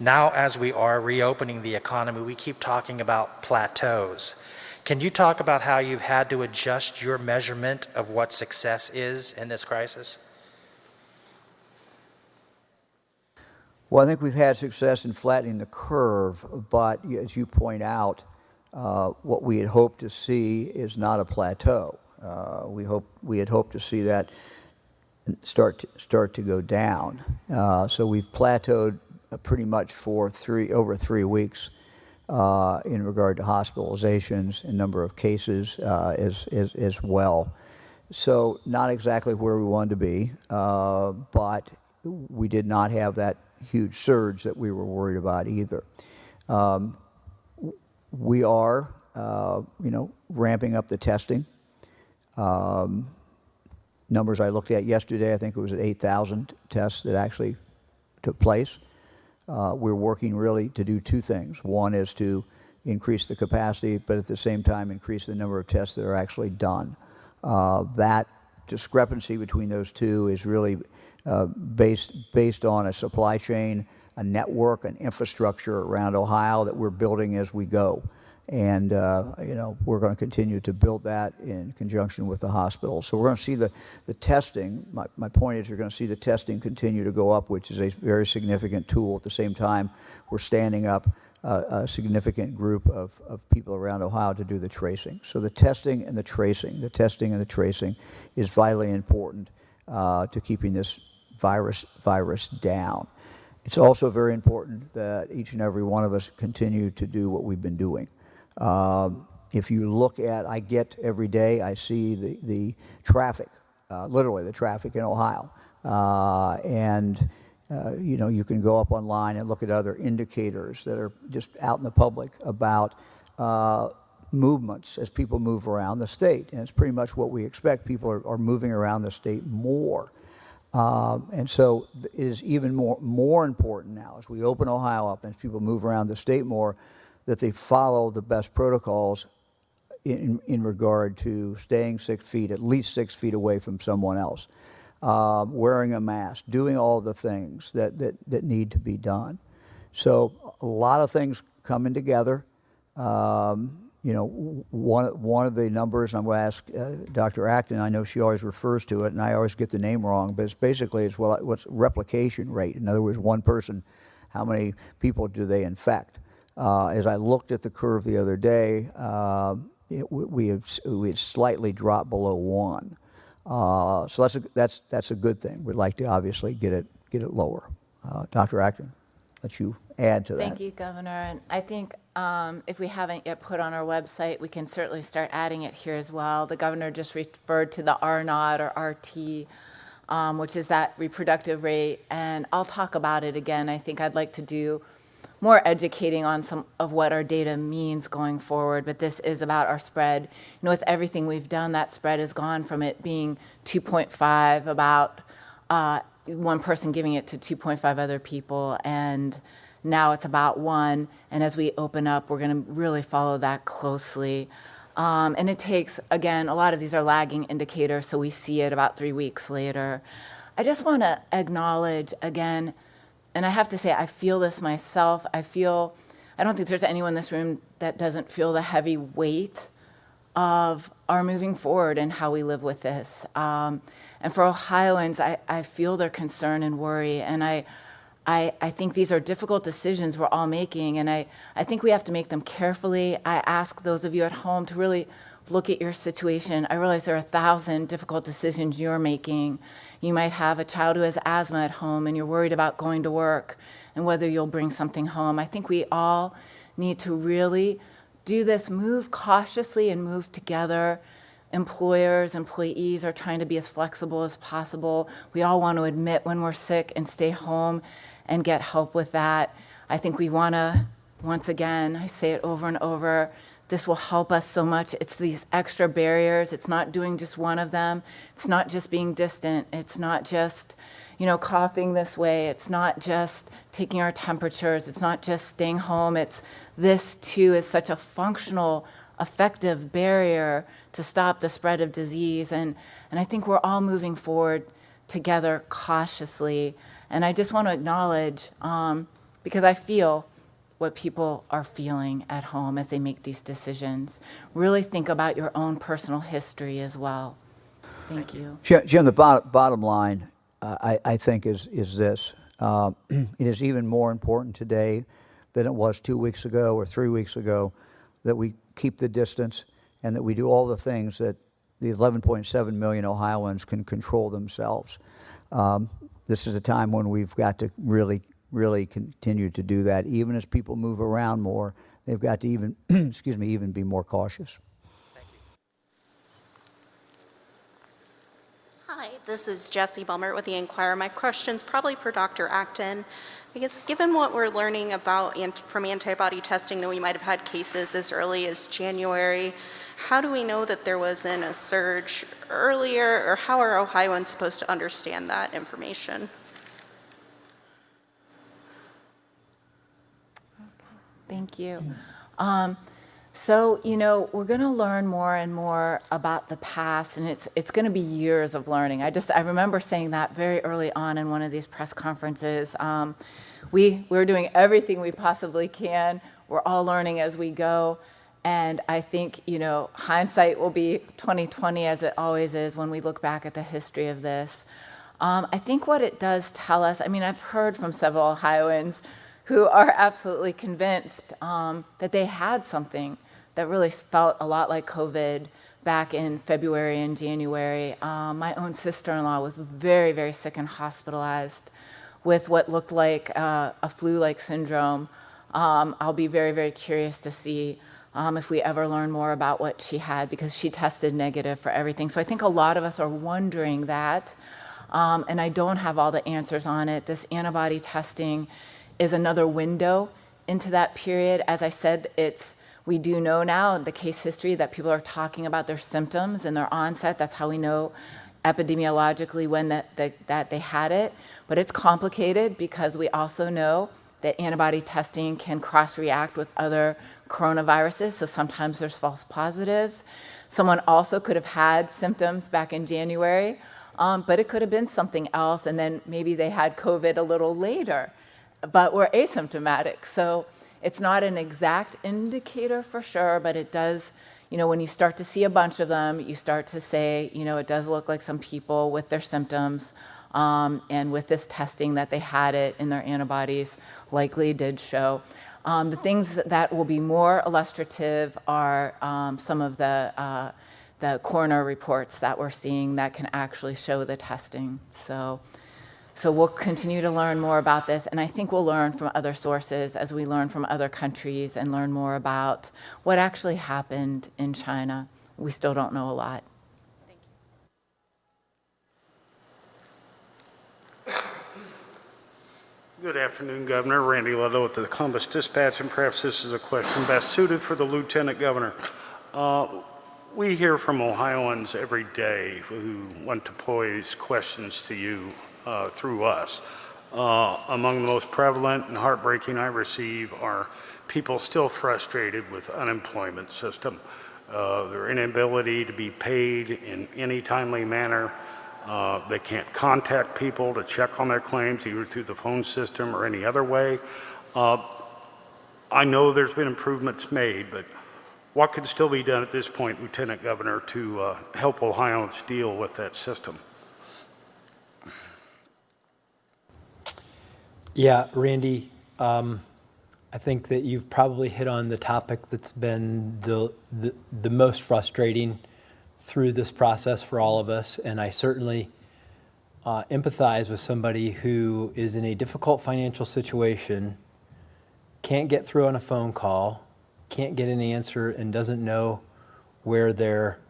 Now, as we are reopening the economy, we keep talking about plateaus. Can you talk about how you've had to adjust your measurement of what success is in this crisis?
Well, I think we've had success in flattening the curve, but as you point out, what we had hoped to see is not a plateau. We had hoped to see that start to go down. So we've plateaued pretty much for over 3 weeks in regard to hospitalizations and number of cases as well. So not exactly where we wanted to be, but we did not have that huge surge that we were worried about either. We are, ramping up the testing. Numbers I looked at yesterday, I think it was at 8,000 tests that actually took place. We're working really to do 2 things. One is to increase the capacity, but at the same time increase the number of tests that are actually done. That discrepancy between those 2 is really based on a supply chain, a network, an infrastructure around Ohio that we're building as we go. And, we're going to continue to build that in conjunction with the hospital. So we're going to see the testing, my point is you're going to see the testing continue to go up, which is a very significant tool. At the same time, we're standing up a significant group of people around Ohio to do the tracing. So the testing and the tracing is vitally important to keeping this virus down. It's also very important that each and every one of us continue to do what we've been doing. If you look at, I get every day, I see the traffic, literally the traffic in Ohio. You can go up online and look at other indicators that are just out in the public about movements as people move around the state. And it's pretty much what we expect. People are moving around the state more. And so it is even more important now as we open Ohio up and as people move around the state more, that they follow the best protocols in regard to staying 6 feet, at least 6 feet away from someone else. wearing a mask, doing all the things that need to be done. So a lot of things coming together. You know, one of the numbers, I'm going to ask Dr. Acton, I know she always refers to it, and I always get the name wrong, but it's basically what's replication rate. In other words, one person, how many people do they infect? As I looked at the curve the other day, we had slightly dropped below 1. So that's a good thing. We'd like to obviously get it lower. Dr. Acton, let you add to that.
Thank you, Governor. And I think if we haven't yet put on our website, we can certainly start adding it here as well. The governor just referred to the R0 or RT, which is that reproductive rate, and I'll talk about it again. I think I'd like to do more educating on some of what our data means going forward, but this is about our spread. You know, with everything we've done, that spread has gone from it being 2.5, about one person giving it to 2.5 other people, and now it's about 1, and as we open up, we're going to really follow that closely. And it takes, again, a lot of these are lagging indicators, so we see it about 3 weeks later. I just want to acknowledge, again, and I have to say, I feel this myself. I don't think there's anyone in this room that doesn't feel the heavy weight of our moving forward and how we live with this. And for Ohioans, I feel their concern and worry, and I think these are difficult decisions we're all making, and I think we have to make them carefully. I ask those of you at home to really look at your situation. I realize there are 1,000 difficult decisions you're making. You might have a child who has asthma at home, and you're worried about going to work and whether you'll bring something home. I think we all need to really do this, move cautiously and move together. Employers, employees are trying to be as flexible as possible. We all want to admit when we're sick and stay home and get help with that. I think we want to, once again, I say it over and over, this will help us so much. It's these extra barriers. It's not doing just one of them. It's not just being distant. It's not just, you know, coughing this way. It's not just taking our temperatures. It's not just staying home. It's this too is such a functional, effective barrier to stop the spread of disease. And I think we're all moving forward together cautiously. And I just want to acknowledge, because I feel what people are feeling at home as they make these decisions. Really think about your own personal history as well. Thank you.
Jim, the bottom line, I think, is this. It is even more important today than it was 2 weeks ago or 3 weeks ago that we keep the distance and that we do all the things that the 11.7 million Ohioans can control themselves. This is a time when we've got to really continue to do that. Even as people move around more, they've got to even, even be more cautious.
Hi, this is Jessie Bummer with the Inquirer. My question's probably for Dr. Acton. I guess given what we're learning about from antibody testing, that we might have had cases as early as January, how do we know that there wasn't a surge earlier, or how are Ohioans supposed to understand that information?
Thank you. So, you know, we're going to learn more and more about the past, and it's going to be years of learning. I remember saying that very early on in one of these press conferences. We're doing everything we possibly can. We're all learning as we go. And I think, you know, hindsight will be 20/20, as it always is when we look back at the history of this. I think what it does tell us, I mean, I've heard from several Ohioans who are absolutely convinced that they had something that really felt a lot like COVID back in February and January. My own sister-in-law was very, very sick and hospitalized with what looked like a flu-like syndrome. I'll be very, very curious to see if we ever learn more about what she had, because she tested negative for everything. So I think a lot of us are wondering that, and I don't have all the answers on it. This antibody testing is another window into that period. As I said, we do know now in the case history that people are talking about their symptoms and their onset. That's how we know epidemiologically when that they had it. But it's complicated because we also know that antibody testing can cross-react with other coronaviruses, so sometimes there's false positives. Someone also could have had symptoms back in January But it could have been something else, and then maybe they had COVID a little later, but were asymptomatic. So it's not an exact indicator for sure, but it does, when you start to see a bunch of them, you start to say, it does look like some people with their symptoms and with this testing that they had it in their antibodies likely did show. The things that will be more illustrative are some of the coroner reports that we're seeing that can actually show the testing. So we'll continue to learn more about this, and I think we'll learn from other sources as we learn from other countries and learn more about what actually happened in China. We still don't know a lot.
Good afternoon, Governor. Randy Ludlow with the Columbus Dispatch, and perhaps this is a question best suited for the Lieutenant Governor. We hear from Ohioans every day who want to pose questions to you through us. Among the most prevalent and heartbreaking I receive are people still frustrated with unemployment system, their inability to be paid in any timely manner. They can't contact people to check on their claims either through the phone system or any other way. I know there's been improvements made, but what could still be done at this point, Lieutenant Governor, to help Ohioans deal with that system?
Yeah, Randy, I think that you've probably hit on the topic that's been the most frustrating through this process for all of us, and I certainly empathize with somebody who is in a difficult financial situation, can't get through on a phone call, can't get an answer, and doesn't know where their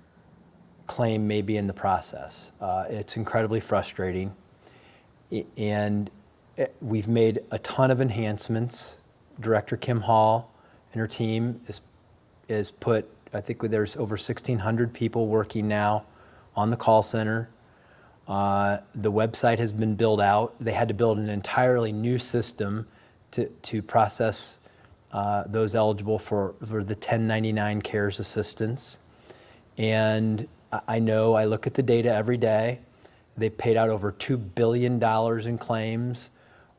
claim may be in the process. It's incredibly frustrating, and we've made a ton of enhancements. Director Kim Hall and her team is put, I think there's over 1,600 people working now on the call center. The website has been built out. They had to build an entirely new system to process those eligible for the 1099 CARES assistance. And I know, I look at the data every day. They've paid out over $2 billion in claims.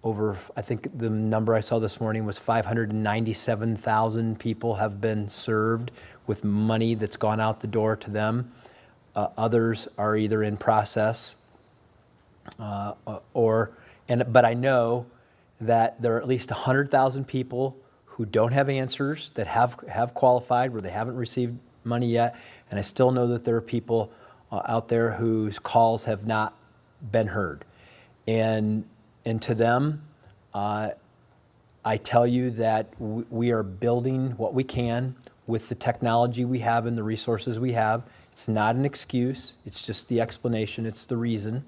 I think the number I saw this morning was 597,000 people have been served with money that's gone out the door to them. Others are either in process but I know that there are at least 100,000 people who don't have answers that have qualified where they haven't received money yet. And I still know that there are people out there whose calls have not been heard. And to them, I tell you that we are building what we can with the technology we have and the resources we have. It's not an excuse, it's just the explanation, it's the reason.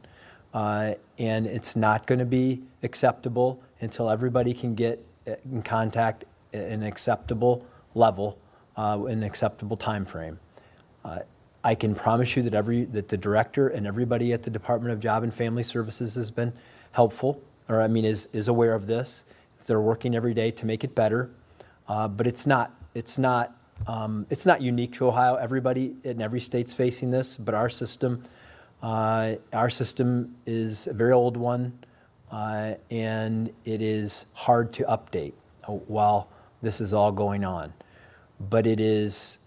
And it's not going to be acceptable until everybody can get in contact at an acceptable level, in an acceptable time frame. I can promise you that the director and everybody at the Department of Job and Family Services has been helpful, is aware of this. They're working every day to make it better, but it's not unique to Ohio. Everybody in every state's facing this, but our system is a very old one, and it is hard to update while this is all going on. But it is,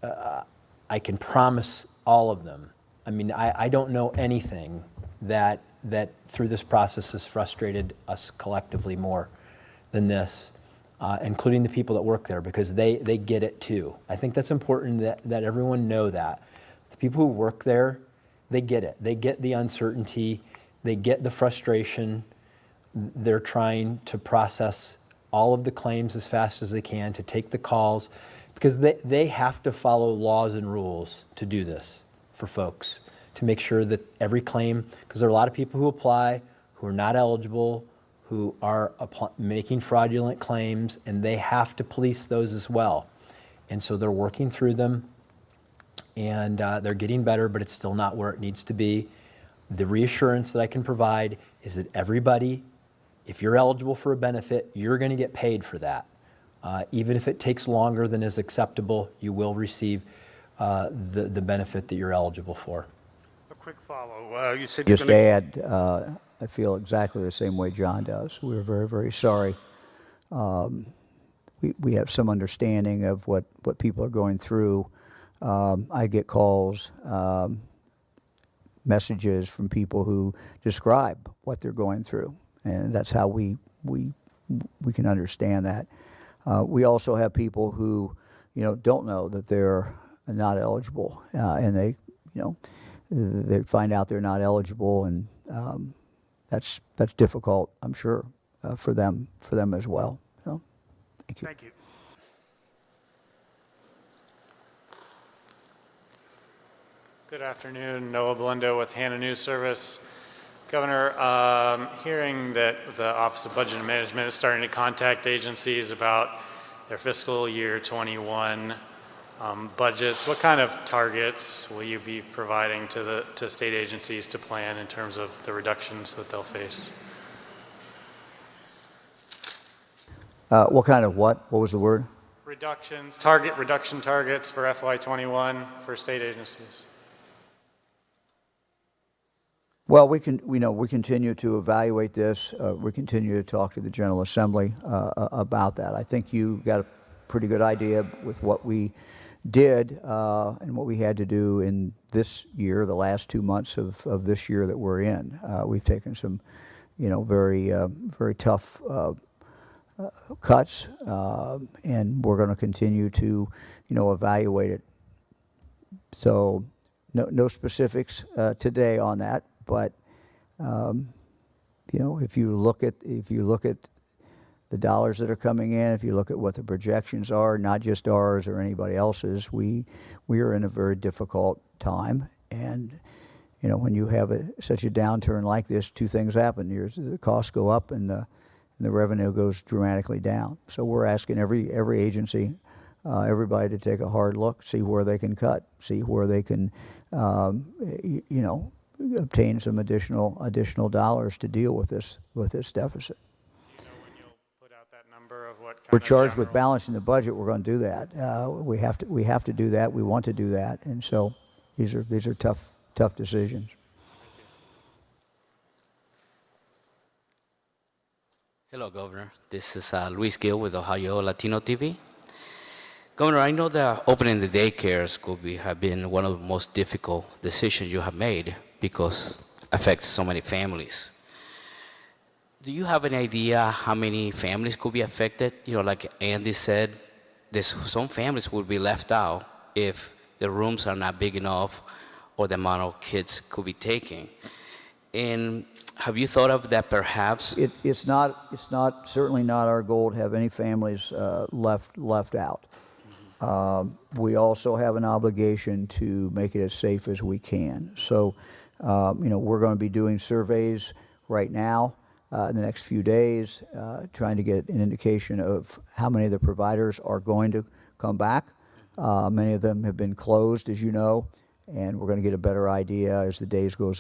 I can promise all of them. I don't know anything that through this process has frustrated us collectively more than this, including the people that work there, because they get it too. I think that's important that everyone know that. The people who work there, they get it. They get the uncertainty. They get the frustration. They're trying to process all of the claims as fast as they can, to take the calls, because they have to follow laws and rules to do this for folks, to make sure that every claim, because there are a lot of people who apply who are not eligible, who are making fraudulent claims, and they have to police those as well. And so they're working through them, and they're getting better, but it's still not where it needs to be. The reassurance that I can provide is that everybody, if you're eligible for a benefit, you're going to get paid for that. Even if it takes longer than is acceptable, you will receive the benefit that you're eligible for.
quick follow. You said you're
Just
going to...
add, I feel exactly the same way John does. We're very, very sorry. We have some understanding of what people are going through. I get calls, messages from people who describe what they're going through, and that's how we can understand that. We also have people who, don't know that they're not eligible, and they find out they're not eligible, and that's difficult, I'm sure, for them as well. So, thank you.
Thank you.
Good afternoon, Noah Belendo with Hannah News Service. Governor, hearing that the Office of Budget and Management is starting to contact agencies about their fiscal year 21 budgets, what kind of targets will you be providing to state agencies to plan in terms of the reductions that they'll face?
What kind of what? What was the word?
Reduction targets for FY21 for state agencies.
Well, we continue to evaluate this. We continue to talk to the General Assembly about that. I think you got a pretty good idea with what we did and what we had to do in this year, the last 2 months of this year that we're in. We've taken some, very tough cuts, and we're going to continue to, evaluate it. So, no specifics today on that. But if you look at the dollars that are coming in, if you look at what the projections are, not just ours or anybody else's, we are in a very difficult time. And when you have such a downturn like this, two things happen: the costs go up and the revenue goes dramatically down. So we're asking every agency, everybody to take a hard look, see where they can cut, see where they can, obtain some additional dollars to deal with this deficit.
Do you know when you'll put out that number of what kind
We're
of
charged with
general-
balancing the budget. We're going to do that. We have to do that. We want to do that, and so these are tough decisions.
Hello, Governor. This is Luis Gil with Ohio Latino TV. Governor, I know that opening the daycares have been one of the most difficult decisions you have made because it affects so many families. Do you have an idea how many families could be affected? Like Andy said, some families will be left out if the rooms are not big enough or the amount of kids could be taken. And have you thought of that perhaps?
It's certainly not our goal to have any families left out. We also have an obligation to make it as safe as we can. So, we're going to be doing surveys right now in the next few days, trying to get an indication of how many of the providers are going to come back. Many of them have been closed, as you know, and we're going to get a better idea as the days go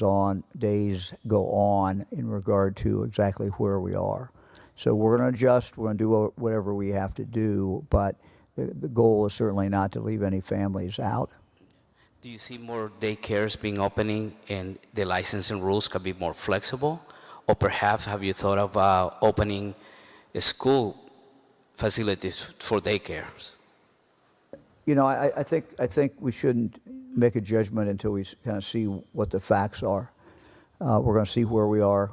on in regard to exactly where we are. So we're going to adjust. We're going to do whatever we have to do, but the goal is certainly not to leave any families out.
Do you see more daycares being opening and the licensing rules can be more flexible? Or perhaps have you thought of opening school facilities for daycares?
I think we shouldn't make a judgment until we kind of see what the facts are. We're going to see where we are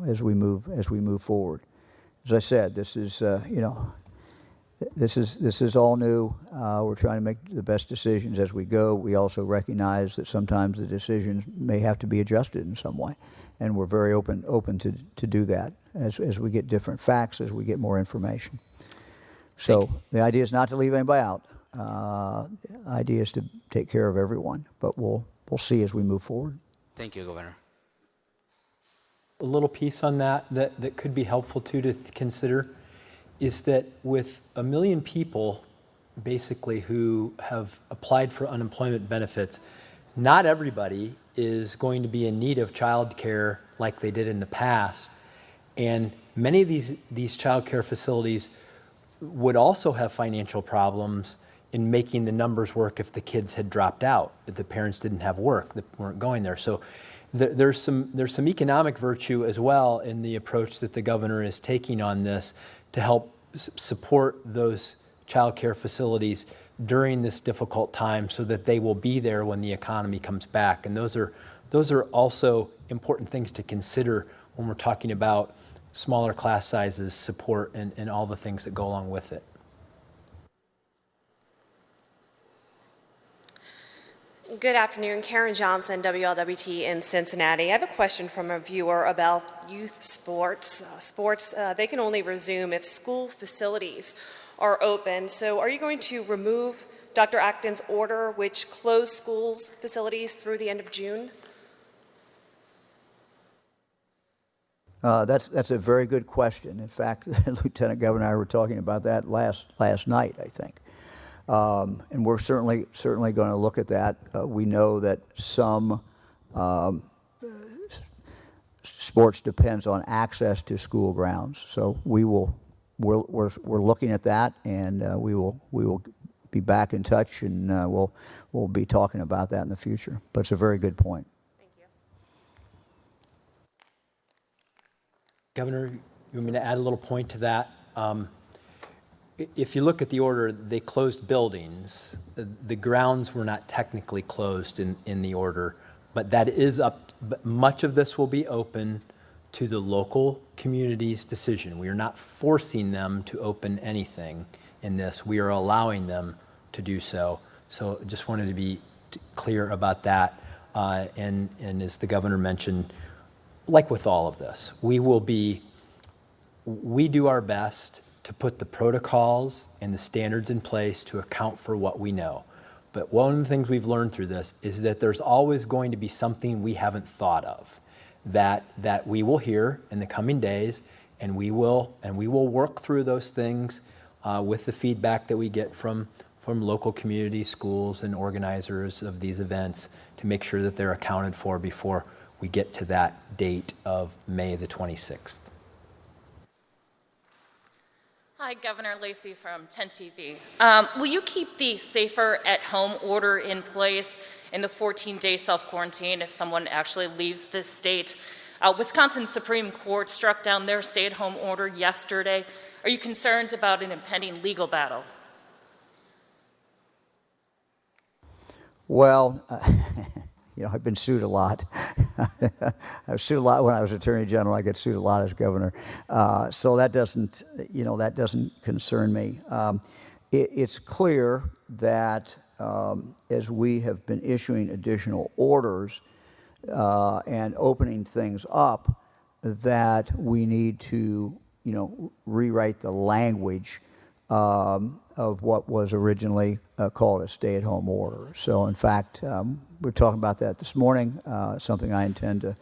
as we move forward. As I said, this is all new. We're trying to make the best decisions as we go. We also recognize that sometimes the decisions may have to be adjusted in some way, and we're very open to do that as we get different facts, as we get more information. So the idea is not to leave anybody out. The idea is to take care of everyone, but we'll see as we move forward.
Thank you, Governor.
A little piece on that could be helpful to consider is that with 1 million people basically who have applied for unemployment benefits, not everybody is going to be in need of child care like they did in the past. And many of these child care facilities would also have financial problems in making the numbers work if the kids had dropped out, if the parents didn't have work, that weren't going there. So there's some economic virtue as well in the approach that the governor is taking on this to help support those childcare facilities during this difficult time so that they will be there when the economy comes back. And those are also important things to consider when we're talking about smaller class sizes, support, and all the things that go along with it.
Good afternoon, Karen Johnson, WLWT in Cincinnati. I have a question from a viewer about youth sports. They can only resume if school facilities are open. So are you going to remove Dr. Acton's order which closed schools facilities through the end of June?
That's a very good question. In fact, Lieutenant Governor and I were talking about that last night, I think. And we're certainly going to look at that. We know that some sports depends on access to school grounds, so we're looking at that, and we will be back in touch, and we'll be talking about that in the future. But it's a very good point.
Thank you.
Governor, you want me to add a little point to that? If you look at the order, they closed buildings. The grounds were not technically closed in the order, but that is up. But much of this will be open to the local community's decision. We are not forcing them to open anything in this. We are allowing them to do so. So just wanted to be clear about that. And as the governor mentioned, like with all of this, we do our best to put the protocols and the standards in place to account for what we know. But one of the things we've learned through this is that there's always going to be something we haven't thought of that we will hear in the coming days, and we will work through those things with the feedback that we get from local community schools and organizers of these events to make sure that they're accounted for before we get to that date of May the 26th.
Hi, Governor Lacey from 10 TV. Will you keep the safer at home order in place in the 14-day self-quarantine if someone actually leaves this state? Wisconsin Supreme Court struck down their stay-at-home order yesterday. Are you concerned about an impending legal battle?
Well, I've been sued a lot. I was sued a lot when I was Attorney General. I get sued a lot as governor. So that doesn't concern me. It's clear that as we have been issuing additional orders and opening things up, that we need to, rewrite the language of what was originally called a stay-at-home order. So, in fact, we're talking about that this morning. Something I intend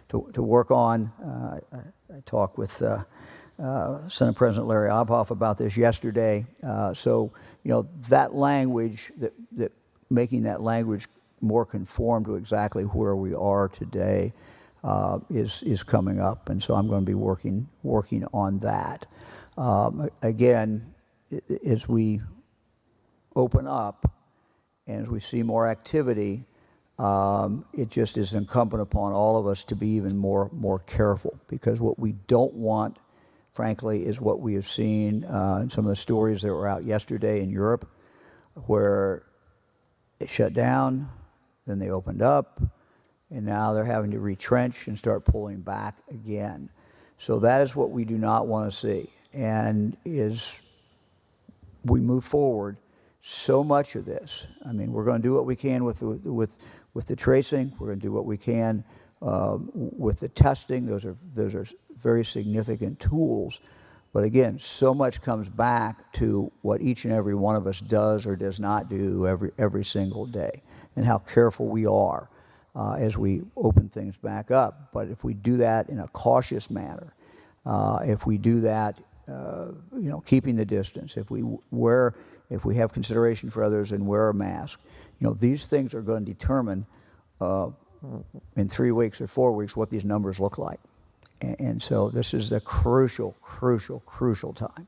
to work on. I talked with Senate President Larry Obhoff about this yesterday. So, that language, that making that language more conform to exactly where we are today, is coming up, and so I'm going to be working on that. Again, as we open up and as we see more activity, it just is incumbent upon all of us to be even more careful, because what we don't want, frankly, is what we have seen in some of the stories that were out yesterday in Europe, where it shut down, then they opened up, and now they're having to retrench and start pulling back again. So that is what we do not want to see. And as we move forward, so much of this, we're going to do what we can with the tracing. We're going to do what we can with the testing. Those are very significant tools. But again, so much comes back to what each and every one of us does or does not do every single day, and how careful we are as we open things back up. But if we do that in a cautious manner, if we do that, keeping the distance, if we have consideration for others and wear a mask, these things are going to determine in 3 weeks or 4 weeks what these numbers look like. And so this is the crucial time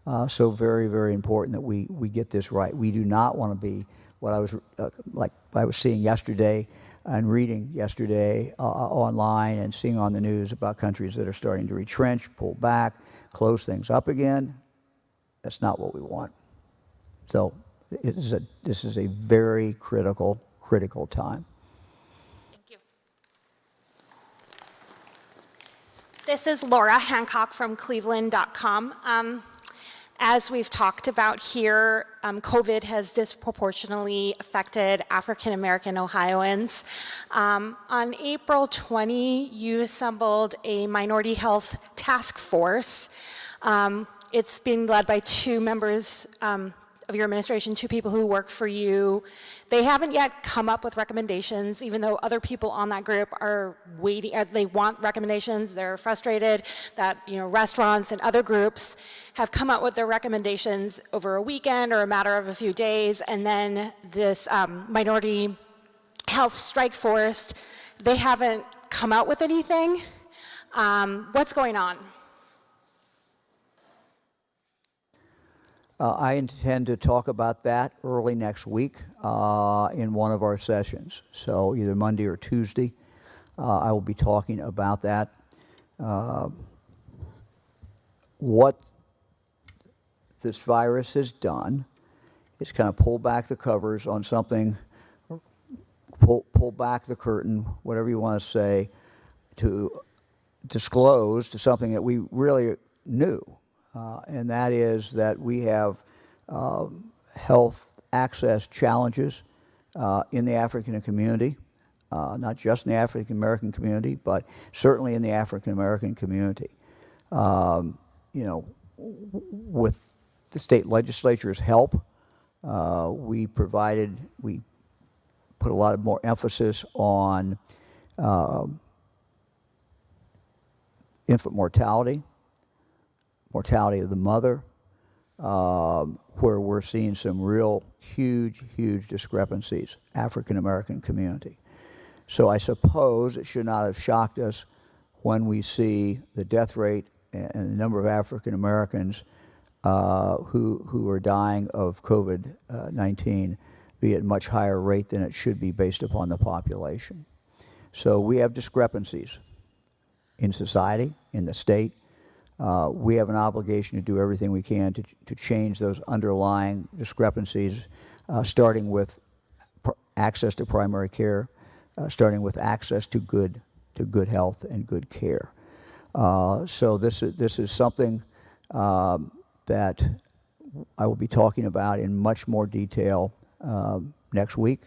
So very, very important that we get this right. We do not want to be what I was like I was seeing yesterday and reading yesterday online and seeing on the news about countries that are starting to retrench, pull back, close things up again. That's not what we want. So this is a very critical time.
Thank you.
This is Laura Hancock from Cleveland.com. As we've talked about here, COVID has disproportionately affected African American Ohioans. On April 20, you assembled a minority health task force. It's being led by two members of your administration, two people who work for you. They haven't yet come up with recommendations, even though other people on that group are waiting. They want recommendations. They're frustrated that restaurants and other groups have come up with their recommendations over a weekend or a matter of a few days, and then this minority health strike force, they haven't come out with anything. What's going on?
I intend to talk about that early next week in one of our sessions. So either Monday or Tuesday, I will be talking about that. What this virus has done is kind of pull back the covers on something, pull back the curtain, whatever you want to say, to disclose to something that we really knew. And that is that we have health access challenges in the African community, not just in the African American community, but certainly in the African American community. With the state legislature's help, we put a lot more emphasis on infant mortality of the mother, where we're seeing some real huge discrepancies, African American community. So I suppose it should not have shocked us when we see the death rate and the number of African Americans who are dying of COVID-19 be at a much higher rate than it should be based upon the population. So we have discrepancies in society, in the state. We have an obligation to do everything we can to change those underlying discrepancies, starting with access to primary care, starting with access to good health and good care. So this is something that I will be talking about in much more detail next week,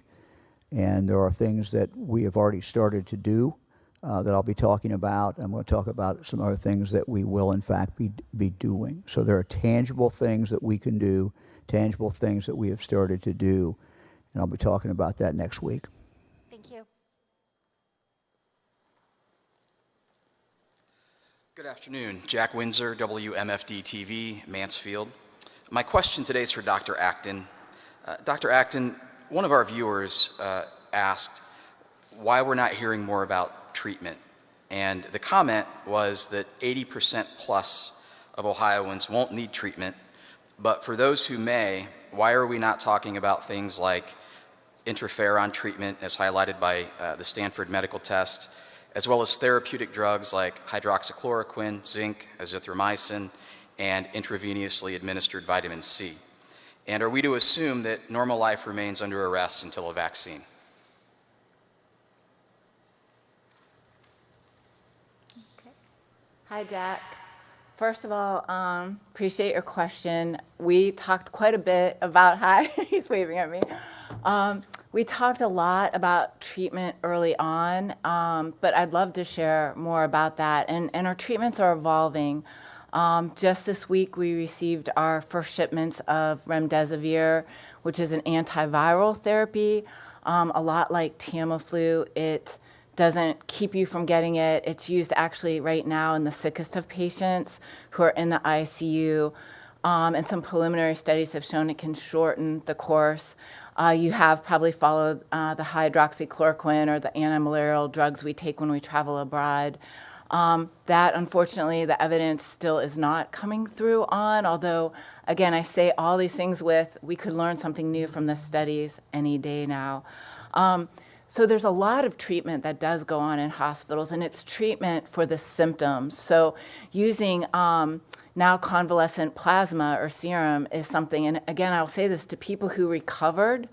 and there are things that we have already started to do that I'll be talking about. I'm going to talk about some other things that we will in fact be doing. So there are tangible things that we can do, tangible things that we have started to do, and I'll be talking about that next week.
Thank you.
Good afternoon. Jack Windsor, WMFD TV, Mansfield. My question today is for Dr. Acton. Dr. Acton, one of our viewers asked why we're not hearing more about treatment. And the comment was that 80% plus of Ohioans won't need treatment, but for those who may, why are we not talking about things like interferon treatment as highlighted by the Stanford medical test, as well as therapeutic drugs like hydroxychloroquine, zinc, azithromycin, and intravenously administered vitamin C? And are we to assume that normal life remains under arrest until a vaccine?
Hi, Jack. First of all, appreciate your question. We talked quite a bit about, hi, he's waving at me. We talked a lot about treatment early on, but I'd love to share more about that. And our treatments are evolving. Just this week, we received our first shipments of remdesivir, which is an antiviral therapy. A lot like Tamiflu, it doesn't keep you from getting it. It's used actually right now in the sickest of patients who are in the ICU. And some preliminary studies have shown it can shorten the course. You have probably followed the hydroxychloroquine or the antimalarial drugs we take when we travel abroad. That, unfortunately, the evidence still is not coming through on, although, again, I say all these things with, we could learn something new from the studies any day now. So there's a lot of treatment that does go on in hospitals, and it's treatment for the symptoms. So using now convalescent plasma or serum is something, and again, I'll say this to people who recovered.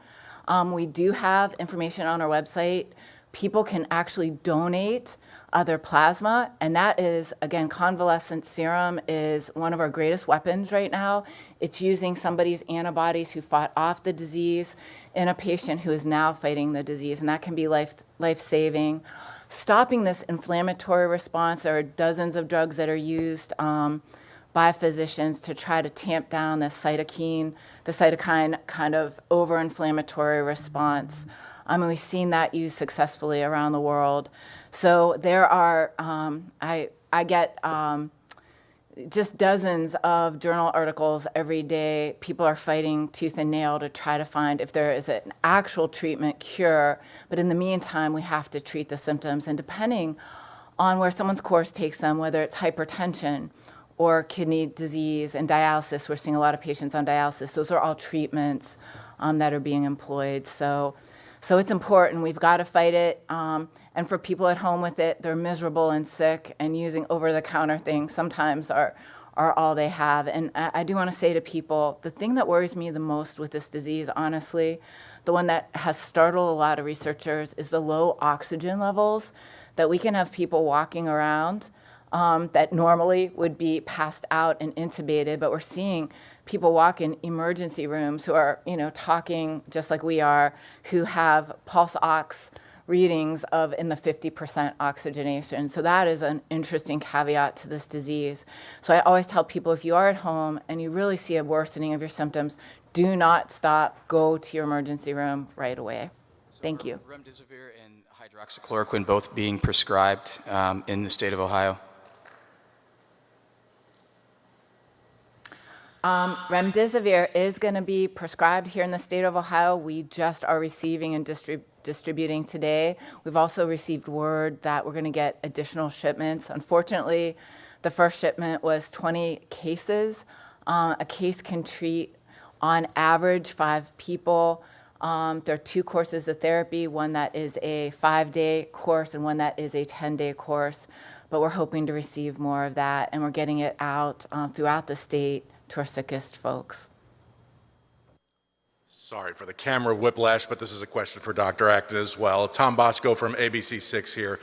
We do have information on our website. People can actually donate their plasma, and that is, again, convalescent serum is one of our greatest weapons right now. It's using somebody's antibodies who fought off the disease in a patient who is now fighting the disease, and that can be life-saving. Stopping this inflammatory response, there are dozens of drugs that are used by physicians to try to tamp down the cytokine kind of over-inflammatory response. We've seen that used successfully around the world. So there are, I get just dozens of journal articles every day. People are fighting tooth and nail to try to find if there is an actual treatment cure. But in the meantime, we have to treat the symptoms. And depending on where someone's course takes them, whether it's hypertension or kidney disease and dialysis, we're seeing a lot of patients on dialysis. Those are all treatments that are being employed. So it's important. We've got to fight it. And for people at home with it, they're miserable and sick, and using over-the-counter things sometimes are all they have. And I do want to say to people, the thing that worries me the most with this disease, honestly, the one that has startled a lot of researchers, is the low oxygen levels, that we can have people walking around that normally would be passed out and intubated, but we're seeing people walk in emergency rooms who are, talking just like we are, who have pulse ox readings of in the 50% oxygenation. So that is an interesting caveat to this disease. So I always tell people, if you are at home and you really see a worsening of your symptoms, do not stop, go to your emergency room right away. Thank you.
Remdesivir and hydroxychloroquine both being prescribed in the state of Ohio?
Remdesivir is going to be prescribed here in the state of Ohio. We just are receiving and distributing today. We've also received word that we're going to get additional shipments. Unfortunately, the first shipment was 20 cases. A case can treat, on average, 5 people. There are 2 courses of therapy, one that is a 5-day course and one that is a 10-day course. But we're hoping to receive more of that, and we're getting it out throughout the state to our sickest folks.
Sorry for the camera whiplash, but this is a question for Dr. Acton as well. Tom Bosco from ABC6 here.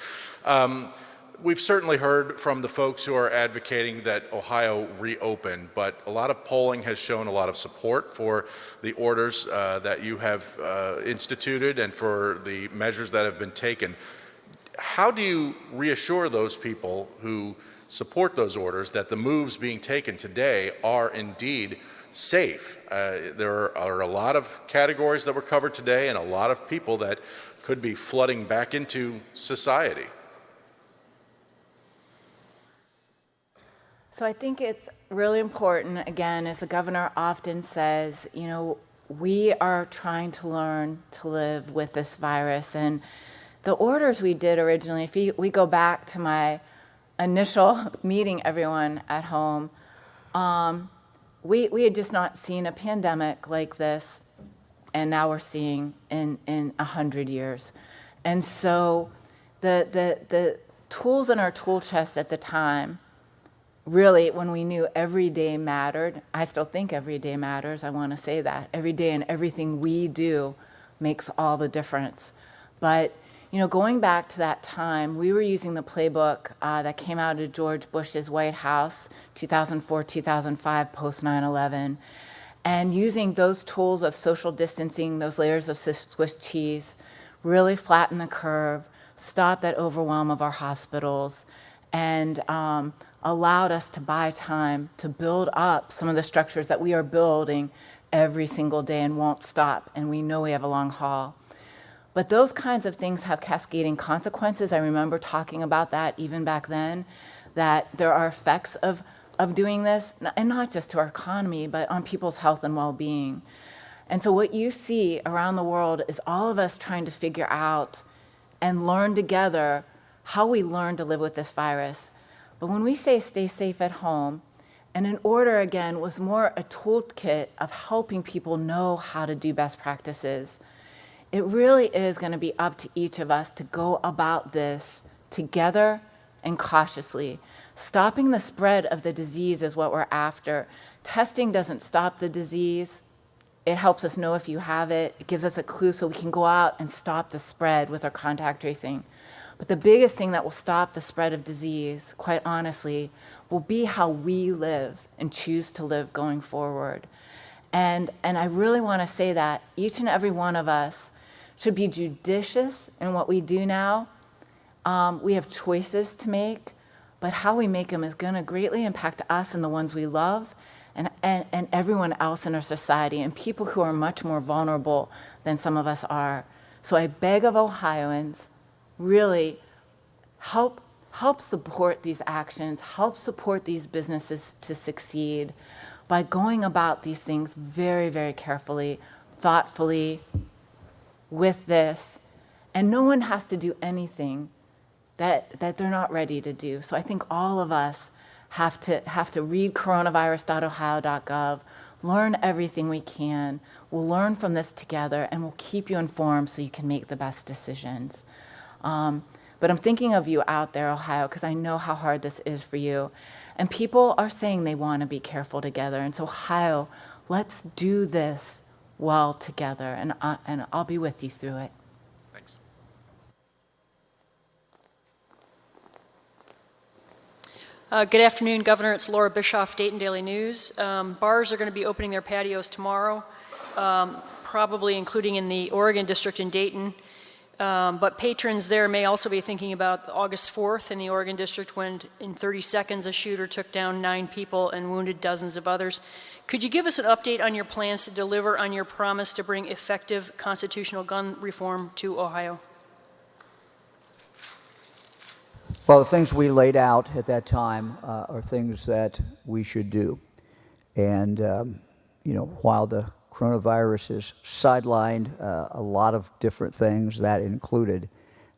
We've certainly heard from the folks who are advocating that Ohio reopen, but a lot of polling has shown a lot of support for the orders that you have instituted and for the measures that have been taken. How do you reassure those people who support those orders that the moves being taken today are indeed safe? There are a lot of categories that were covered today and a lot of people that could be flooding back into society.
So I think it's really important, again, as the governor often says, we are trying to learn to live with this virus. And the orders we did originally, if we go back to my initial meeting everyone at home, we had just not seen a pandemic like this, and now we're seeing in 100 years. And so the tools in our tool chest at the time, really, when we knew every day mattered, I still think every day matters, I want to say that. Every day and everything we do makes all the difference. But going back to that time, we were using the playbook that came out of George Bush's White House, 2004, 2005, post 9/11, and using those tools of social distancing, those layers of Swiss cheese, really flatten the curve, stop that overwhelm of our hospitals, and allowed us to buy time to build up some of the structures that we are building every single day and won't stop, and we know we have a long haul. But those kinds of things have cascading consequences. I remember talking about that even back then, that there are effects of doing this, and not just to our economy, but on people's health and well-being. And so what you see around the world is all of us trying to figure out and learn together how we learn to live with this virus. But when we say stay safe at home, and an order, again, was more a toolkit of helping people know how to do best practices. It really is going to be up to each of us to go about this together and cautiously. Stopping the spread of the disease is what we're after. Testing doesn't stop the disease. It helps us know if you have it. It gives us a clue so we can go out and stop the spread with our contact tracing. But the biggest thing that will stop the spread of disease, quite honestly, will be how we live and choose to live going forward. And I really want to say that each and every one of us should be judicious in what we do now. We have choices to make, but how we make them is going to greatly impact us and the ones we love and everyone else in our society, and people who are much more vulnerable than some of us are. So I beg of Ohioans, really help support these actions, help support these businesses to succeed by going about these things very, very carefully, thoughtfully, with this. And no one has to do anything that they're not ready to do. So I think all of us have to read coronavirus.ohio.gov, learn everything we can. We'll learn from this together, and we'll keep you informed so you can make the best decisions. But I'm thinking of you out there, Ohio, because I know how hard this is for you. And people are saying they want to be careful together. And so, Ohio, let's do this well together, and I'll be with you through it.
Thanks.
Good afternoon, Governor. It's Laura Bischoff, Dayton Daily News. Bars are going to be opening their patios tomorrow, probably including in the Oregon District in Dayton. But patrons there may also be thinking about August 4th in the Oregon District, when in 30 seconds a shooter took down 9 people and wounded dozens of others. Could you give us an update on your plans to deliver on your promise to bring effective constitutional gun reform to Ohio?
Well, the things we laid out at that time are things that we should do. And, while the coronavirus has sidelined a lot of different things, that included,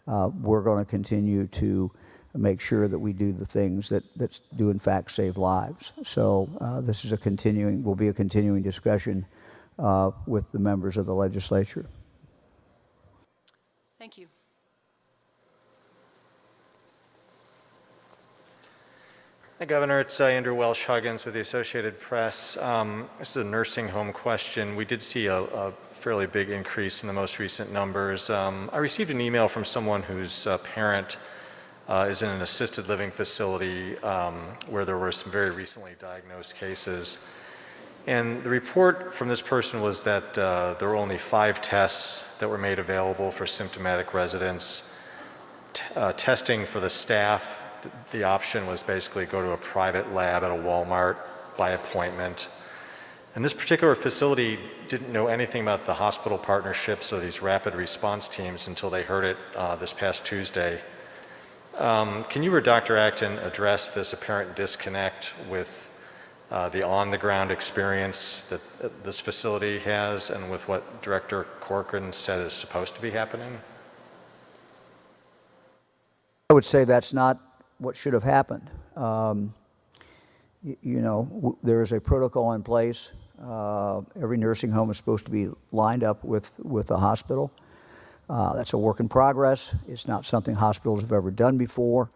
we're going to continue to make sure that we do the things that do in fact save lives. So this is will be a continuing discussion with the members of the legislature.
Thank you.
Hi, Governor. It's Andrew Welsh-Huggins with the Associated Press. This is a nursing home question. We did see a fairly big increase in the most recent numbers. I received an email from someone whose parent is in an assisted living facility where there were some very recently diagnosed cases. And the report from this person was that there were only 5 tests that were made available for symptomatic residents. Testing for the staff, the option was basically go to a private lab at a Walmart by appointment. And this particular facility didn't know anything about the hospital partnerships or these rapid response teams until they heard it this past Tuesday. Can you or Dr. Acton address this apparent disconnect with the on-the-ground experience that this facility has and with what Director Corcoran said is supposed to be happening?
I would say that's not what should have happened. There is a protocol in place. Every nursing home is supposed to be lined up with a hospital. That's a work in progress. It's not something hospitals have ever done before.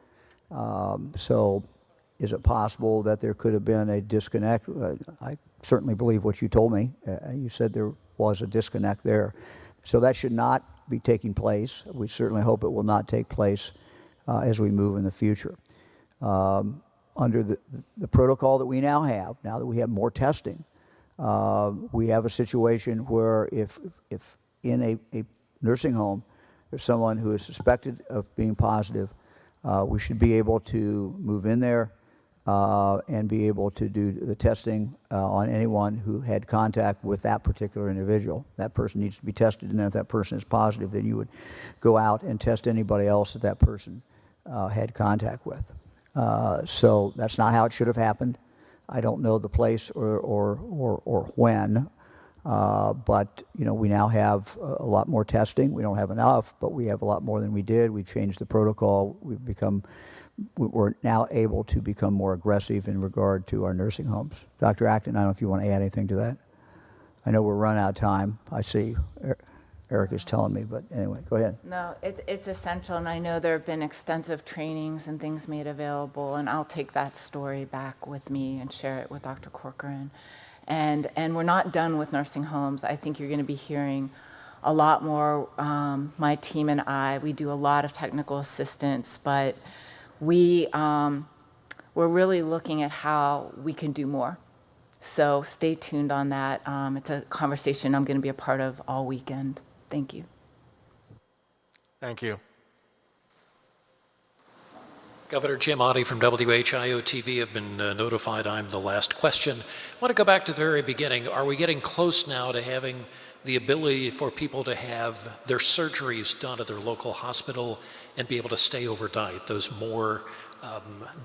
So is it possible that there could have been a disconnect? I certainly believe what you told me. You said there was a disconnect there. So that should not be taking place. We certainly hope it will not take place as we move in the future. Under the protocol that we now that we have more testing, we have a situation where if in a nursing home there's someone who is suspected of being positive, we should be able to move in there and be able to do the testing on anyone who had contact with that particular individual. That person needs to be tested, and then if that person is positive, then you would go out and test anybody else that person had contact with. So that's not how it should have happened. I don't know the place or when, But, we now have a lot more testing. We don't have enough, but we have a lot more than we did. We've changed the protocol. We're now able to become more aggressive in regard to our nursing homes. Dr. Acton, I don't know if you want to add anything to that. I know we're run out of time. I see Eric is telling me, but anyway, go ahead.
No, it's essential, and I know there have been extensive trainings and things made available, and I'll take that story back with me and share it with Dr. Corcoran. And we're not done with nursing homes. I think you're going to be hearing a lot more. My team and I, we do a lot of technical assistance, but we're really looking at how we can do more. So stay tuned on that. It's a conversation I'm going to be a part of all weekend. Thank you.
Thank you.
Governor Jim Oddie from WHIO-TV have been notified I'm the last question. I want to go back to the very beginning. Are we getting close now to having the ability for people to have their surgeries done at their local hospital and be able to stay overnight, those more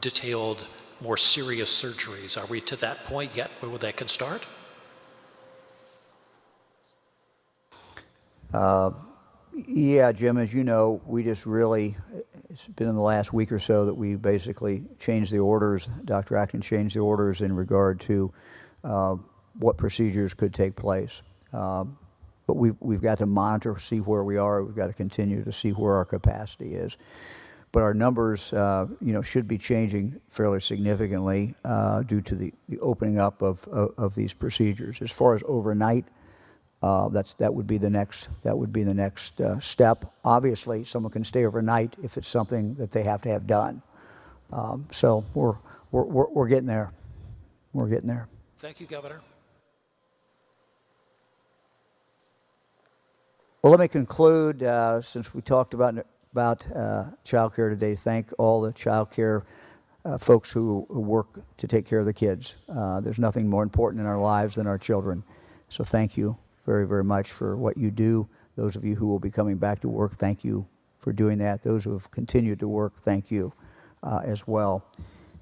detailed, more serious surgeries? Are we to that point yet where that can start?
Yeah, Jim, as you know, we just really, it's been in the last week or so that we basically changed the orders. Dr. Acton changed the orders in regard to what procedures could take place. But we've got to monitor, see where we are. We've got to continue to see where our capacity is. But our numbers, should be changing fairly significantly due to the opening up of these procedures. As far as overnight, that would be the next step. Obviously, someone can stay overnight if it's something that they have to have done. So we're getting there. We're getting there.
Thank you, Governor.
Well, let me conclude, since we talked about childcare today. Thank all the childcare folks who work to take care of the kids. There's nothing more important in our lives than our children. So thank you very, very much for what you do. Those of you who will be coming back to work, thank you for doing that. Those who have continued to work, thank you as well.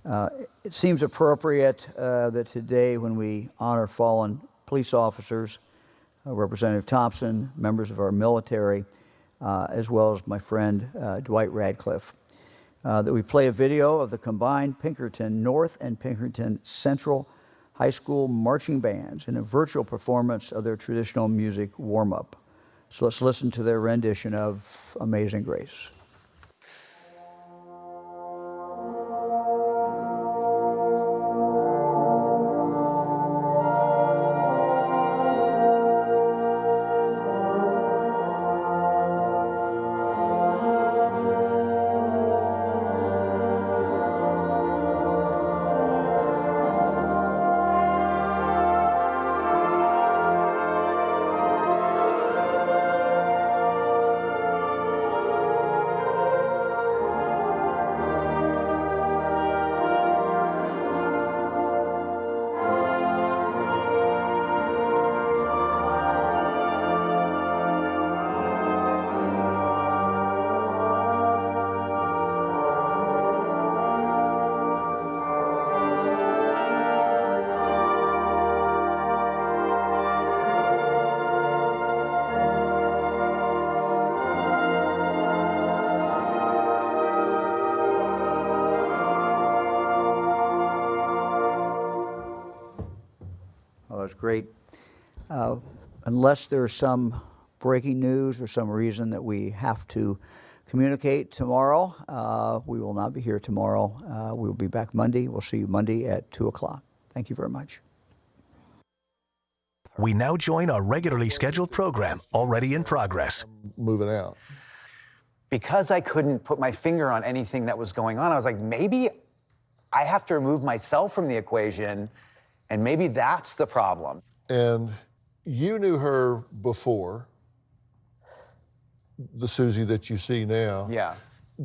It seems appropriate that today, when we honor fallen police officers, Representative Thompson, members of our military, as well as my friend Dwight Radcliffe, that we play a video of the combined Pinkerton North and Pinkerton Central High School marching bands in a virtual performance of their traditional music warm-up. So let's listen to their rendition of Amazing Grace. That's great. Unless there's some breaking news or some reason that we have to communicate tomorrow, we will not be here tomorrow. We will be back Monday. We'll see you Monday at 2 o'clock. Thank you very much.
We now join our regularly scheduled program, already in progress.
Moving out.
Because I couldn't put my finger on anything that was going on, I was like, maybe I have to remove myself from the equation, and maybe that's the problem.
And you knew her before, the Susie that you see now.
Yeah.